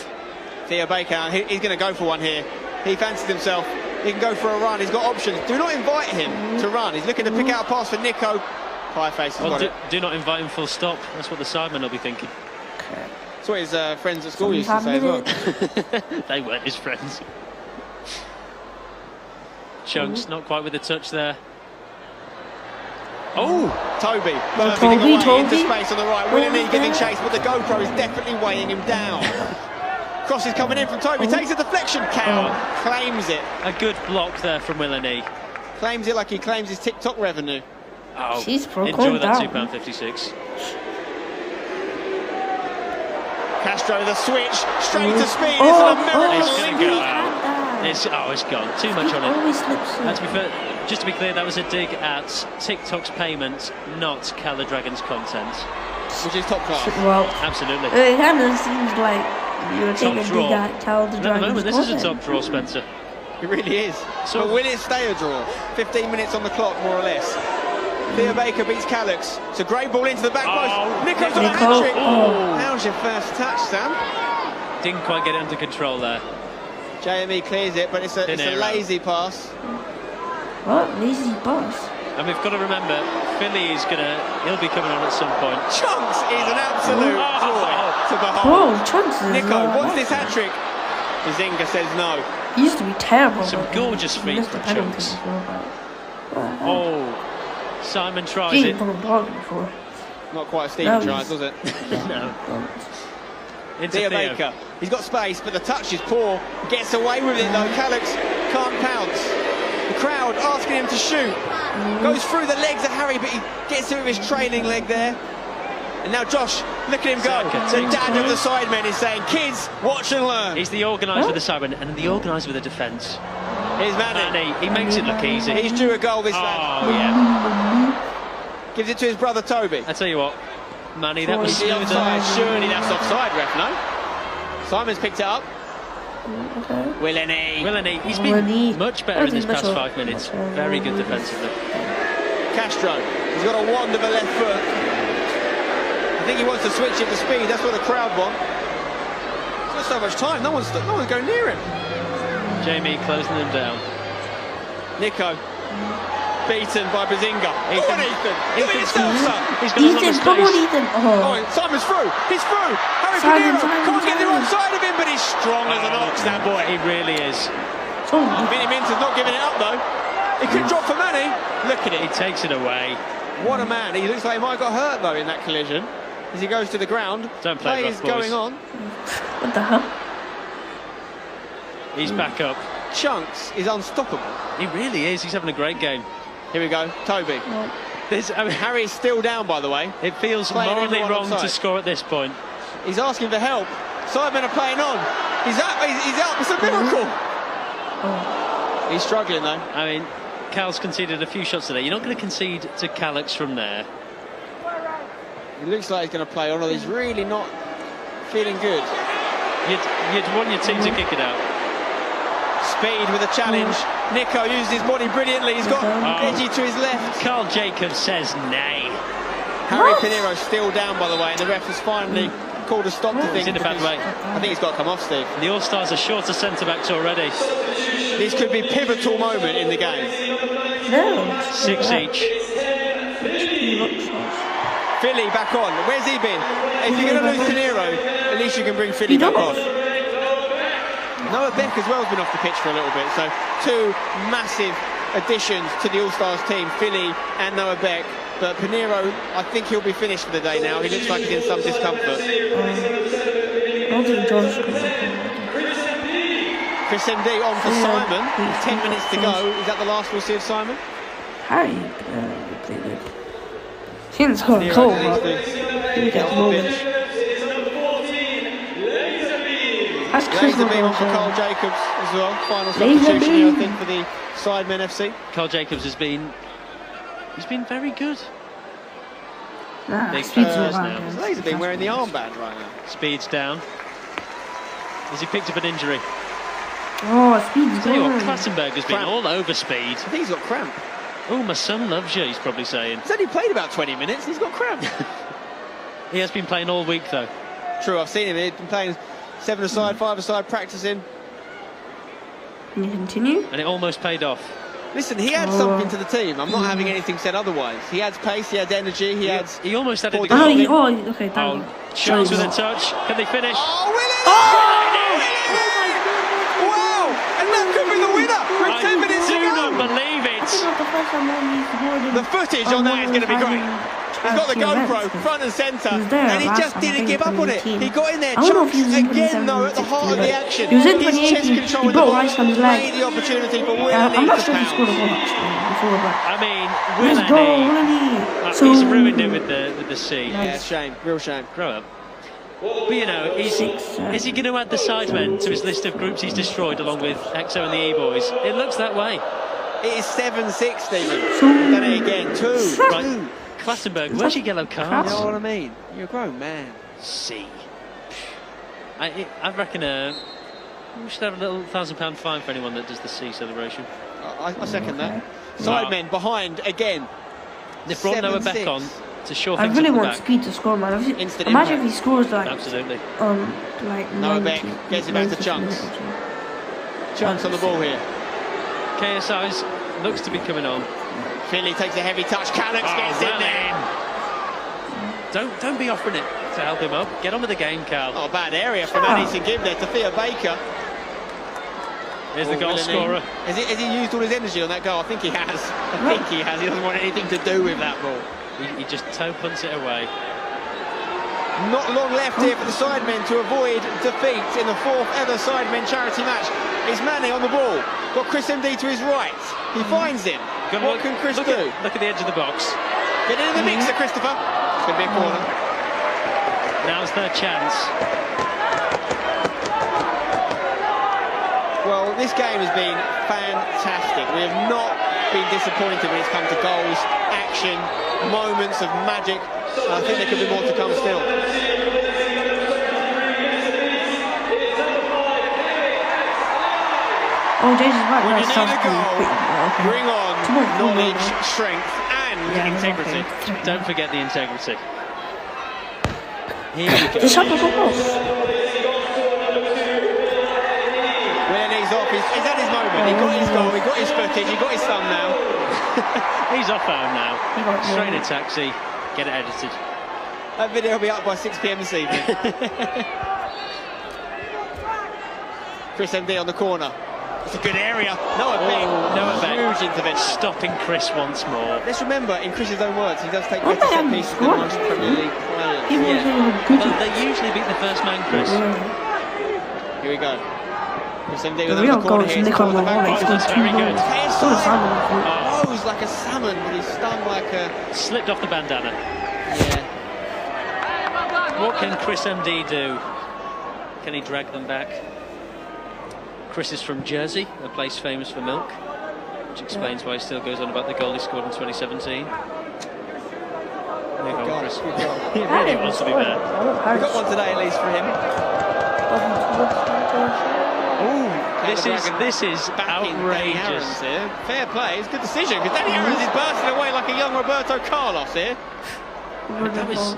Theo Baker, he's going to go for one here. He fancies himself. He can go for a run. He's got options. Do not invite him to run. He's looking to pick out a pass for Nico. Pie face has Well, got it. do not invite him full stop. That's what the Sidemen will be thinking. That's what his friends at school used to say as well. They weren't his friends. Chunks, not quite with the touch there. Oh, Toby. Toby. Into space on the right. Willeney giving chase, but the GoPro is definitely weighing him down. Cross is coming in from Toby. Takes a deflection. Cow claims it. A good block there from Willeney. Claims it like he claims his TikTok revenue. Oh, Jeez, bro, enjoy calm that down. £2.56. Castro, the switch, straight to speed. It's an American. It's going to go out. It's gone. Too much on it. Always slips in. And to be fair, just to be clear, that was a dig at TikTok's payments, not Cala Dragon's content. Which is top class. Well, Absolutely. it kind of seems like you're taking a draw. dig at Cal the At the Dragon's moment, this is a content. top draw, Spencer. It really is. So- But will it stay a draw? 15 minutes on the clock, more or less. Theo Baker beats Callux. It's a great ball into the back post. Oh, Nico's on a Nico. hat-trick. Oh. How's your first touch, Sam? Didn't quite get it under control there. JME clears it, but it's a Dinero. lazy pass. What? Lazy boss. And we've got to remember, he'll be coming on at some point. Chunks is an absolute joy to behold. Bro, chances. Nico, what's this hat-trick? Bazinga says no. He used to be terrible. Some but gorgeous he feet missed from the penalty Chunks. as well, but- Oh, Simon tries He it. ain't from a blog before. Not quite as Stephen No, tries, he's- was it? No. Don't. Into Theo Theo. Baker. He's got space, but the touch is poor. Gets away with it though. Callux can't pounce. The crowd asking him to shoot. Goes through the legs of Harry, but he gets it with his trailing leg there. And now Josh, look at him go. Zerka The takes dad of the point. Sidemen is saying, kids, watch and learn. He's the organiser with the Sidemen and the organiser with the defence. Here's Manny. And he makes it look easy. He's due a goal, this lad. Oh, yeah. Gives it to his brother Toby. I tell you what, Manny, that was Is he smoother. offside? Surely that's offside, ref, no? Simon's picked it up. Okay. Willeney. Willeney, he's Willeney. been much better in this past 5 minutes. Very good defensively. Castro. He's got a wand of a left foot. I think he wants to switch it to speed. That's what the crowd want. There's not so much time. No one's going near him. Jamie closing them down. Nico. Beaten by Bazinga. Go on, Ethan. Do it yourself, son. Ethan, come on, Ethan. Oh, Simon's through. He's through. Harry Pinero can't get the right side of him, but he's strong as an ox, that boy. He really is. Vinny Minter's not giving it up, though. He could drop for Manny. Look at it. He takes it away. What a man. He looks like he might have got hurt, though, in that collision. As he goes to the ground. Don't play is going on. What the hell? He's back up. Chunks is unstoppable. He really is. He's having a great game. Here we go. Toby. Harry's still down, by the way. It feels morally wrong to score at this point. He's asking for help. Sidemen are playing on. He's out. It's a miracle. He's struggling, though. I mean, Cal's conceded a few shots today. You're not going to concede to Calix from there. He looks like he's going to play on, or he's really not feeling good. You'd want your team to kick it out. Speed with a challenge. Nico uses his body brilliantly. He's got Edgy to his left. Carl Jacobs says nay. Harry Pinero still down, by the way, and the ref has finally called a stop to things. He's in a bad way. I think he's got to come off, Steve. The All-Stars are shorter centre-backs already. This could be a pivotal moment in the game. No. 6 each. Philly back on. Where's he been? If you're going to lose Pinero, at least you can bring Philly back on. Noah Beck as well has been off the pitch for a little bit, so two massive additions to the All-Stars team, Philly and Noah Beck. But Pinero, I think he'll be finished for the day now. He looks like he's in some discomfort. Chris MD on for Simon. 10 minutes to go. Is that the last we'll see of Simon? Harry played it. He's going cold, but he gets moments. Laser beam on for Carl Jacobs as well. Final substitution here, I think, for the Sidemen FC. Carl Jacobs has been very good. Big Speed's players now. now. Laser beam wearing the armband right now. Speed's down. Has he picked up an injury? Oh, Speed's Tell you what, going. Klassenberg has been all over Speed. I think he's got cramp. Oh, my son loves you, he's probably saying. He's only played about 20 minutes and he's got cramp. He has been playing all week, though. True, I've seen him. He's been playing 7-a-side, 5-a-side, practicing. Can you continue? And it almost paid off. Listen, he adds something to the team. I'm not having anything said otherwise. He adds pace, he adds energy, he adds... He almost had it. Okay, thank you. Chance with a touch. Can they finish? Oh, Willie! Wow! And that could be the winner with 10 minutes to go. I do not believe it. The footage on that is going to be great. He's got the GoPro front and centre, and he just didn't give up on it. He got in there, Chunks again though at the heart of the action. He was in His chest 2018, control he in the brought box rice on his leg. made the opportunity for Willie I'm not to sure if he scored a pounce. goal actually before, but... I mean, Let's go, Willie. So, He's ruined it with the C. Yeah, shame, real shame. Grow up. But you know, is he going to add the Sidemen to his list of groups he's destroyed along with EXO and the E-Boys? It looks that way. It is 7-6, Stephen. Done it again, 2. Right. Klassenberg, where's your yellow card? You know what I mean? You're a grown man. C. I reckon we should have a little £1,000 fine for anyone that does the C celebration. I second that. Sidemen behind again. They've brought Noah Beck on to shore I things really up the want back. Speed to score, man. Instant Imagine impact. if he scores like... Absolutely. Like Noah 90, Beck gets it back to 90 Chunks. minutes or so. Chunks on the ball here. KSI's looks to be coming on. Finley takes a heavy touch. Calix gets in there. Don't be offering it to help him up. Get on with the game, Carl. Not a bad area for Manny to give there to Theo Baker. Here's the goal scorer. Has he used all his energy on that goal? I think he has. I think he has. He doesn't want anything to do with that ball. He just toe punts it away. Not long left here for the Sidemen to avoid defeat in the 4th ever Sidemen charity match. It's Manny on the ball. Got Chris MD to his right. He finds him. What can Chris do? Look at the edge of the box. Get in the mixer, Christopher. It's going to be a corner. Now's their chance. Well, this game has been fantastic. We have not been disappointed when it's come to goals, action, moments of magic. I think there could be more to come still. Oh, James is right. When you That need sounds a pretty goal, quick. Okay. bring on Come on, come on, knowledge, come on. strength, and Yeah, integrity. okay. Don't forget the integrity. Here we go. The shot will go off. When he's off, he's had his moment. He got his goal, he got his footage, he got his thumbnail. He's off home now. He got Straight in one. a taxi. Get it edited. That video will be up by 6 PM this evening. Chris MD on the corner. It's a good area. Noah Bing. Noah Beck. Huge intervention. Stopping Chris once more. Let's remember, in Chris's own words, he does take Oh, better set man, pieces than what? most Premier League players. He was Yeah. doing good. Well, they usually beat the first man, Chris. Here we go. Chris MD The with real the goal corner is here. Nick on the wall. It's That's got very 2 good. goals. So is Simon. Rose like a salmon, but he's stung like a... Slipped off the bandana. Yeah. What can Chris MD do? Can he drag them back? Chris is from Jersey, a place famous for milk, which explains why he still goes on about the goal he scored in 2017. Move on, Chris. Good goal. He really wants to be there. We got one today at least for him. This is Backing Danny Aaron's outrageous. here. Fair play, it's a good decision because Danny Aaron's is bursting away like a young Roberto Carlos here. That was,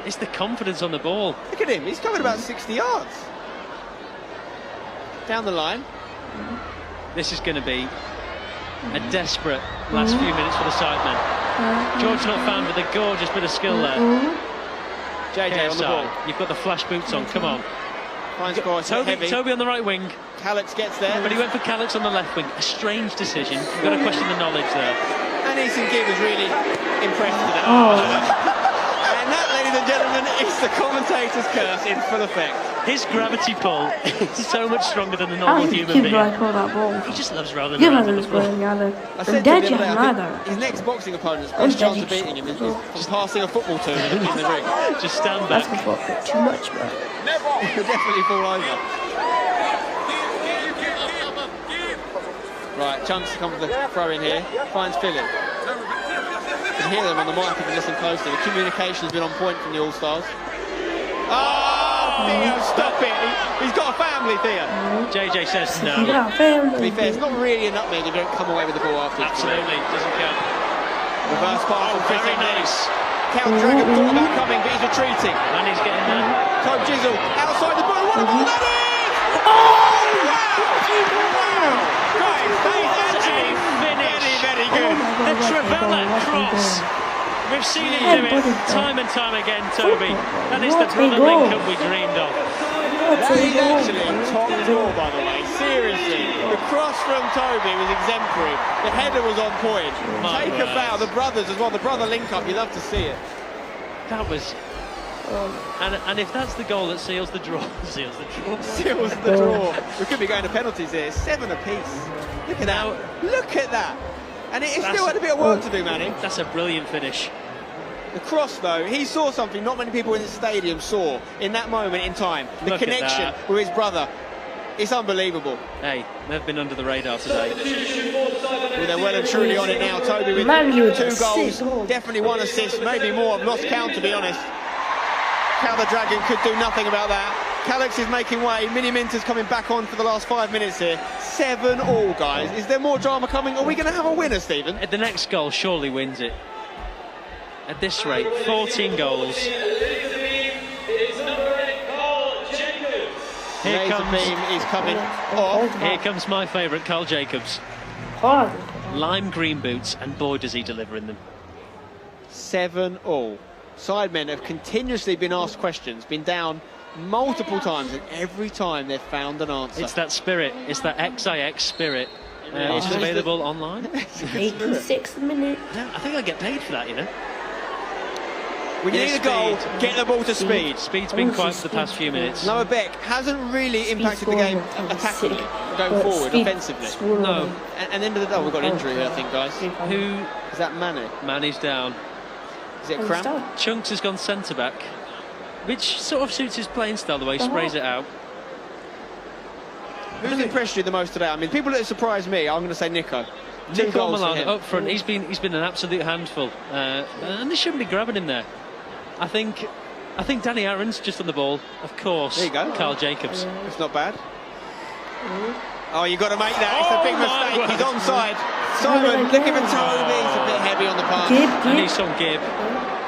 it's the confidence on the ball. Look at him, he's covered about 60 yards. Down the line. This is going to be a desperate last few minutes for the Sidemen. George not found with a gorgeous bit of skill there. JJ on the ball. You've got the flash boots on, come on. Fine score, it's heavy. Toby on the right wing, Calix gets there. but he went for Calix on the left wing. A strange decision. You've got to question the knowledge there. And Ethan Gibb was really impressed today. And that, ladies and gentlemen, is the commentator's curse in full effect. His gravity pull is so much stronger than a How normal did human Kid being. like all that ball? He just loves rolling You around know on the this floor. boy, Yalo. I said And to Dad, him you the have other day, I neither. think his next boxing opponent's best chance of beating him is from passing a football to him in the ring. Just stand That's back. before too much, bro. He'll definitely fall over. Right, Chunks comes the throw in here, finds Philip. You can hear them on the mic if you listen closely. The communication's been on point from the All-Stars. Oh, Theo, stop it! He's got a family, Theo. JJ says no. Yeah, fair. To be fair, it's not really a nutmeg if you don't come away with the ball afterwards. Absolutely, doesn't count. Reverse pass from Chris Very MD. nice. Count Dragon thought about coming, but he's retreating. And he's getting there. Tobe Jizzle outside the ball. What a ball that is! Oh, wow! Guys, that is actually very, very good. The Trevella cross. We've seen him do it time and time again, Toby. That is the brother link-up we dreamed of. That is actually top draw, by the way. Seriously, the cross from Toby was exemplary. The header was on point. My Take a word. bow. The brothers as well. The brother link-up. You love to see it. That was... And if that's the goal that seals the draw, seals the draw. Seals the draw. We could be going to penalties here. 7 apiece. Look at that. Look at that. And it still had a bit of work to do, Manny. That's a brilliant finish. The cross, though, he saw something not many people in the stadium saw in that moment in time. The Look at connection that. with his brother. It's unbelievable. Hey, they've been under the radar today. Well, they're well and truly on it now. Toby with Man, you 2 were goals, sick. definitely 1 assist, maybe more. I've lost count, to be honest. Cal the Dragon could do nothing about that. Calix is making way. Mini Minter's coming back on for the last 5 minutes here. 7 all, guys. Is there more drama coming? Are we going to have a winner, Stephen? The next goal surely wins it. At this rate, 14 goals. Here comes, Beam is coming off. here comes my favourite, Carl Jacobs. Hard. Lime green boots, and boy does he deliver in them. 7 all. Sidemen have continuously been asked questions, been down multiple times, and every time they've found an answer. It's that spirit, it's that XIX spirit. Which is available online. 86 minutes. Yeah, I think I get paid for that, you know. When you Yeah, need a goal, speed. get the ball to speed. Speed's been quiet for the past few minutes. Noah Beck hasn't really impacted the game attackingly, going forward, offensively. No. And end of the day, we've got an injury here, I think, guys. Who? Is that Mane? Manny's down. Is it Cramp? Chunks has gone centre back, which sort of suits his playing style, the way he sprays it out. Who's impressed you the most today? I mean, people that surprised me, I'm going to say Nico. 2 Nico goals for Milan him. up front, he's been an absolute handful, and they shouldn't be grabbing him there. I think Danny Aaron's just on the ball, of course. There you go. Carl Jacobs. It's not bad. Oh, you've got to make that. It's a big mistake. He's onside. Simon looking for Toby. He's a bit heavy on the pass. Anison Gibb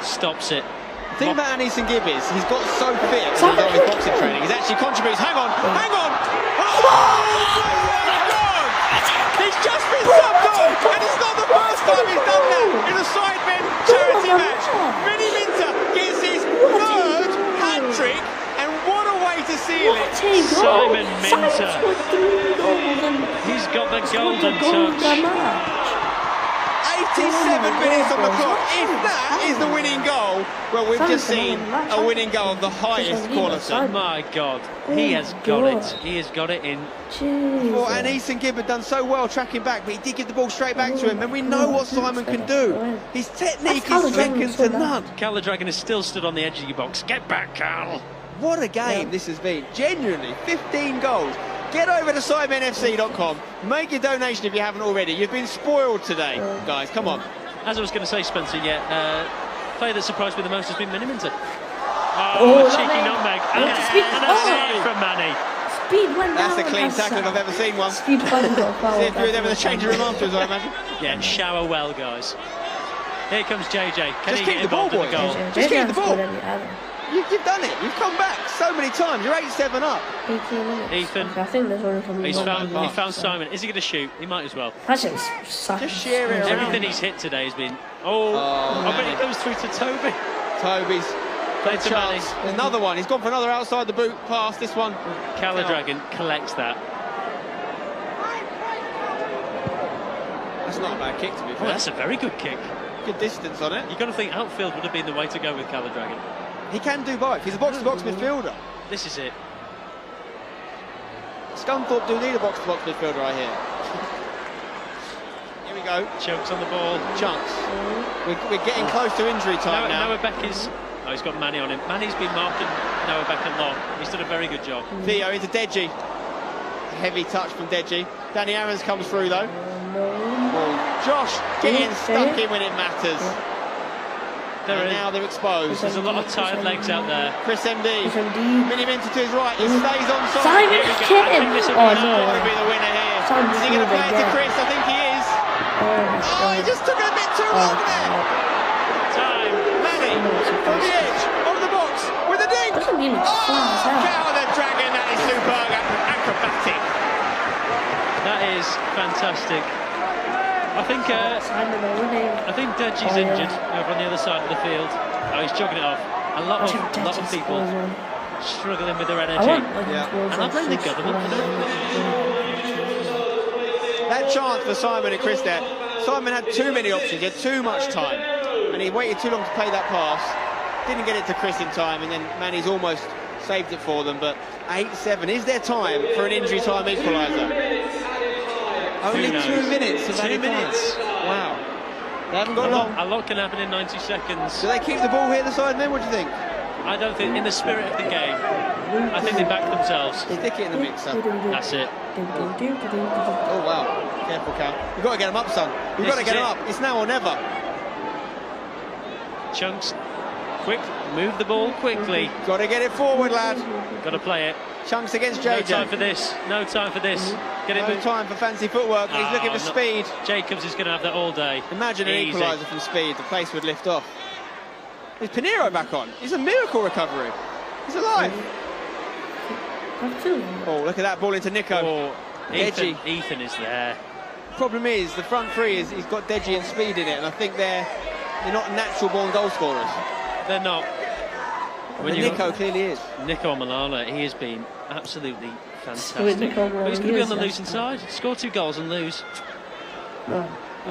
stops it. The thing about Anison Gibb is he's got so fit as a result of his boxing training. He's actually contributes. Hang on, hang on. Oh my God! He's just been subbed on, and it's not the first time he's done that in a Sidemen charity match. Mini Minter gets his third hat trick, and what a way to seal it. Simon Minter. He's got the golden touch. 87 minutes on the clock. If that is the winning goal, well, we've just seen a winning goal of the highest quality. Oh my God, he has got it. He has got it in. Well, and Anison Gibb had done so well tracking back, but he did give the ball straight back to him, and we know what Simon can do. His technique is second to none. CallTheDragon is still stood on the edge of your box. Get back, Cal. What a game this has been. Genuinely, 15 goals. Get over to SidemenFC.com. Make your donation if you haven't already. You've been spoiled today, guys. Come on. As I was going to say, Spencer, player that surprised me the most has been Mini Minter. Oh, a cheeky nutmeg. And a save from Manny. Speed went down. That's a clean tackle if I've ever seen one. Speed went down. See if you're there with the changing room afterwards, I imagine. Yeah, shower well, guys. Here comes JJ. Can Just he keep get the ball, involved in the boys. goal? Just keep the ball. You've done it. You've come back so many times. You're 8-7 up. 18 minutes. Ethan. Okay, I think there's only from He found Simon. Is he going to shoot? He might as well. Just share it around. Everything he's hit today has been. But it goes through to Toby. Toby's Play to Manny. chance. Another one. He's gone for another outside the boot pass. This one. CallTheDragon collects that. That's not a bad kick, to be Oh, fair. that's a very good kick. Good distance on it. You've got to think outfield would have been the way to go with CallTheDragon. He can do both. He's a box-to-box midfielder. This is it. Scunthorpe do need a box-to-box midfielder, I hear. Here we go. Chokes on the ball. Chunks. We're getting close to injury time now. Noah Beck is. Oh, he's got Manny on him. Manny's been marking Noah Beck a lot. He's done a very good job. Theo into Deji. Heavy touch from Deji. Danny Aarons comes through though. Josh getting stuck in when it matters. Now they're exposed. There's a lot of tired legs out there. Chris MD. Mini Minter to his right. He stays on side. Simon Kitten! Oh no. Going to be the winner here. Is he going to play it to Chris? I think he is. Oh, he just took it a bit too long there. Time. Manny on the edge of the box with a dink. CallTheDragon, that is superb, acrobatic. That is fantastic. I think Deji's injured over on the other side of the field. Oh, he's jogging it off. A lot of people struggling with their energy. And I blame the government for that. That chance for Simon and Chris there. Simon had too many options, he had too much time. And he waited too long to play that pass. Didn't get it to Chris in time, and then Manny's almost saved it for them. But 8-7, is there time for an injury time equaliser? Only 2 minutes. 2 minutes. Wow. They haven't got long. A lot can happen in 90 seconds. Do they keep the ball here, the Sidemen? What do you think? I don't think, in the spirit of the game, I think they back themselves. Stick it in the mixer. That's it. Oh, wow. Careful, Cal. You've got to get them up, son. You've got to get them up. It's now or never. Chunks, quick, move the ball quickly. Got to get it forward, lad. Got to play it. Chunks against JJ. No time for this. No time for this. Get it. No time for fancy footwork. He's looking for speed. Jacobs is going to have that all day. Imagine an equaliser from speed. The place would lift off. Is Pinheiro back on? It's a miracle recovery. He's alive. Oh, look at that ball into Nico. Oh, Ethan is there. Problem is, the front three he's got Deji and speed in it, and I think they're not natural born goal scorers. They're not. But Nico clearly is. Nico Malala, he has been absolutely fantastic. But he's going to be on the losing side. Score 2 goals and lose.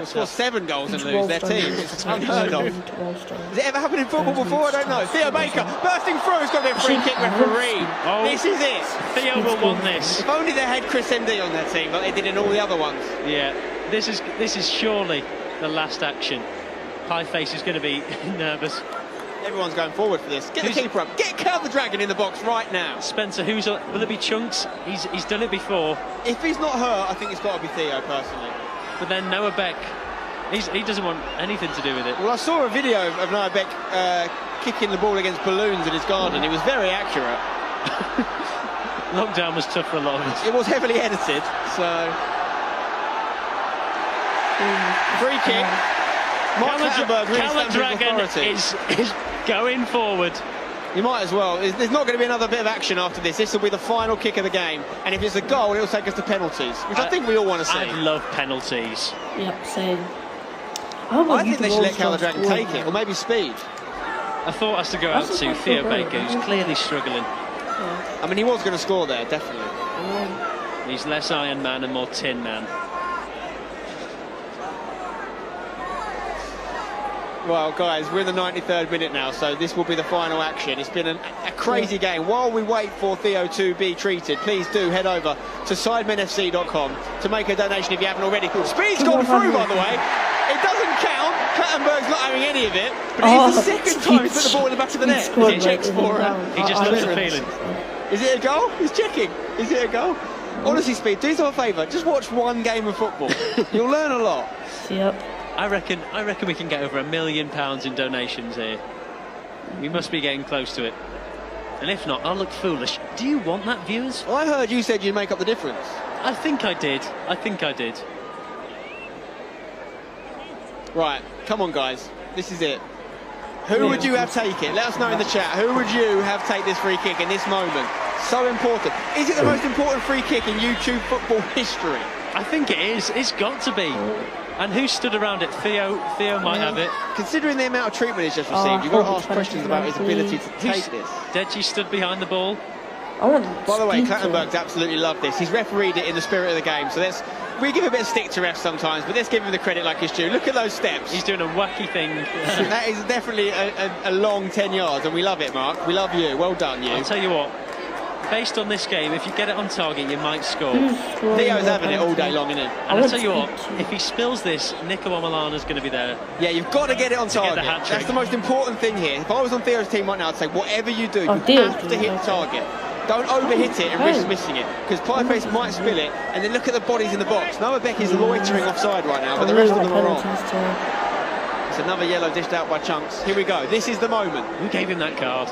Score 7 goals and lose their team. It's unheard of. Has it ever happened in football before? I don't know. Theo Baker bursting through. It's got to be a free kick referee. Oh, this is it. Theo will want this. If only they had Chris MD on their team like they did in all the other ones. Yeah, this is surely the last action. High Face is going to be nervous. Everyone's going forward for this. Get the keeper up. Get CallTheDragon in the box right now. Spencer, will it be Chunks? He's done it before. If he's not hurt, I think it's got to be Theo, personally. But then Noah Beck, he doesn't want anything to do with it. Well, I saw a video of Noah Beck kicking the ball against balloons in his garden. It was very accurate. Lockdown was tough for a lot of us. It was heavily edited, so... Free kick. Mark Hatterberg really stands with authority. is going forward. You might as well. There's not going to be another bit of action after this. This will be the final kick of the game. And if it's a goal, it'll take us to penalties, which I think we all want to see. I love penalties. Yep, same. I think they should let Cal the Dragon take it, or maybe Speed. A thought has to go out to Theo Baker, who's clearly struggling. I mean, he was going to score there, definitely. He's less Iron Man and more Tin Man. Well, guys, we're in the 93rd minute now, so this will be the final action. It's been a crazy game. While we wait for Theo to be treated, please do head over to sidemenfc.com to make a donation if you haven't already. Speed's gone through, by the way. It doesn't count. Clattenburg's not having any of it, but it's the second time he's put the ball in the back of the net. He checks for it. He just loves the feeling. Is it a goal? He's checking. Is it a goal? Honestly, Speed, do yourself a favour. Just watch one game of football. You'll learn a lot. Yep. I reckon we can get over £1 million in donations here. We must be getting close to it. And if not, I'll look foolish. Do you want that, viewers? I heard you said you'd make up the difference. I think I did. I think I did. Right, come on, guys. This is it. Who would you have take it? Let us know in the chat. Who would you have take this free kick in this moment? So important. Is it the most important free kick in YouTube football history? I think it is. It's got to be. And who stood around it? Theo might have it. Considering the amount of treatment he's just received, you've got to ask questions about his ability to take this. Deji stood behind the ball. By the way, Clattenburg's absolutely loved this. He's refereed it in the spirit of the game, so we give a bit of stick to refs sometimes, but let's give him the credit like it's due. Look at those steps. He's doing a wacky thing. That is definitely a long 10 yards, and we love it, Mark. We love you. Well done, you. I'll tell you what. Based on this game, if you get it on target, you might score. Theo's having it all day long, isn't he? And I'll tell you what, if he spills this, Nico Omalana's going to be there. Yeah, you've got to get it on target. That's the most important thing here. If I was on Theo's team right now, I'd say whatever you do, you have to hit target. Don't overhit it and risk missing it, because Pieface might spill it, and then look at the bodies in the box. Noah Beck is loitering offside right now, but the rest of them are on. It's another yellow dished out by Chunks. Here we go. This is the moment. Who gave him that card?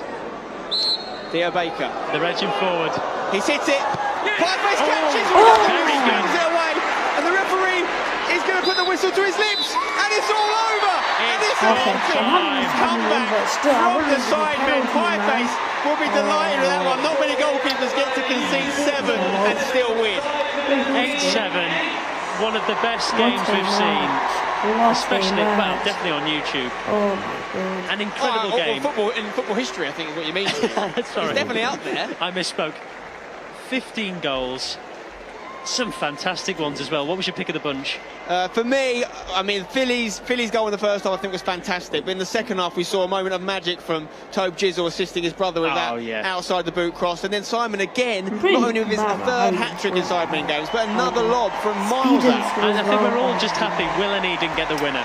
Theo Baker. They're edging forward. He's hit it. Pieface catches. Very good. Is it away? And the referee is going to put the whistle to his lips, and it's all over. And it's an ultimate comeback from the Sidemen. Pieface will be delighted with that one. Not many goalkeepers get to concede 7 and still win. 8-7. One of the best games we've seen. Especially, well, definitely on YouTube. Oh my God. An incredible game. In football history, I think is what you mean. Sorry. It's definitely out there. I misspoke. 15 goals. Some fantastic ones as well. What was your pick of the bunch? For me, I mean, Philly's goal in the first half I think was fantastic, but in the second half we saw a moment of magic from Tobe Jizzle assisting his brother with that outside the boot cross, and then Simon again, not only with his third hat-trick in Sidemen games, but another lob from miles out. And I think we're all just happy Will and he didn't get the winner.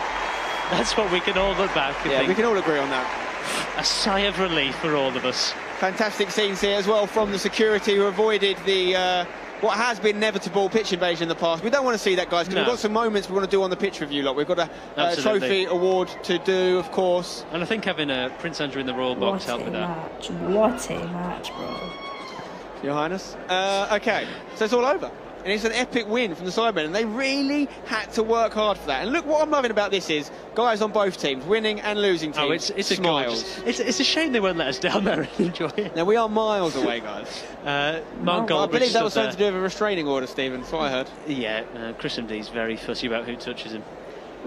That's what we can all look back and think. We can all agree on that. A sigh of relief for all of us. Fantastic scenes here as well from the security who avoided the what has been inevitable pitch invasion in the past. We don't want to see that, guys, because we've got some moments we want to do on the pitch review. We've got a trophy award to do, of course. And I think having Prince Andrew in the Royal Box helped with that. What a match, bro. Your Highness. Okay, so it's all over. And it's an epic win from the Sidemen, and they really had to work hard for that. And look, what I'm loving about this is guys on both teams, winning and losing teams. It's smiles. It's a shame they won't let us down there and enjoy it. Now we are miles away, guys. Mark Goldbridge. I believe that was something to do with a restraining order, Stephen. That's what I heard. Yeah, Chris MD's very fussy about who touches him.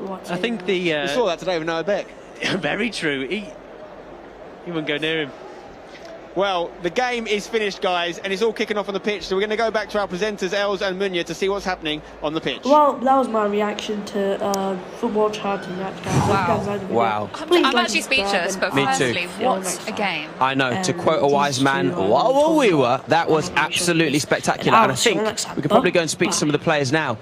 I think we saw that today with Noah Beck. Very true. He wouldn't go near him. Well, the game is finished, guys, and it's all kicking off on the pitch, so we're going to go back to our presenters, Els and Munya, to see what's happening on the pitch. Well, that was my reaction to football charting that guys. Wow. I'm actually speechless, but firstly, what a game. I know, to quote a wise man, what we were, that was absolutely spectacular, and I think we could probably go and speak to some of the players now.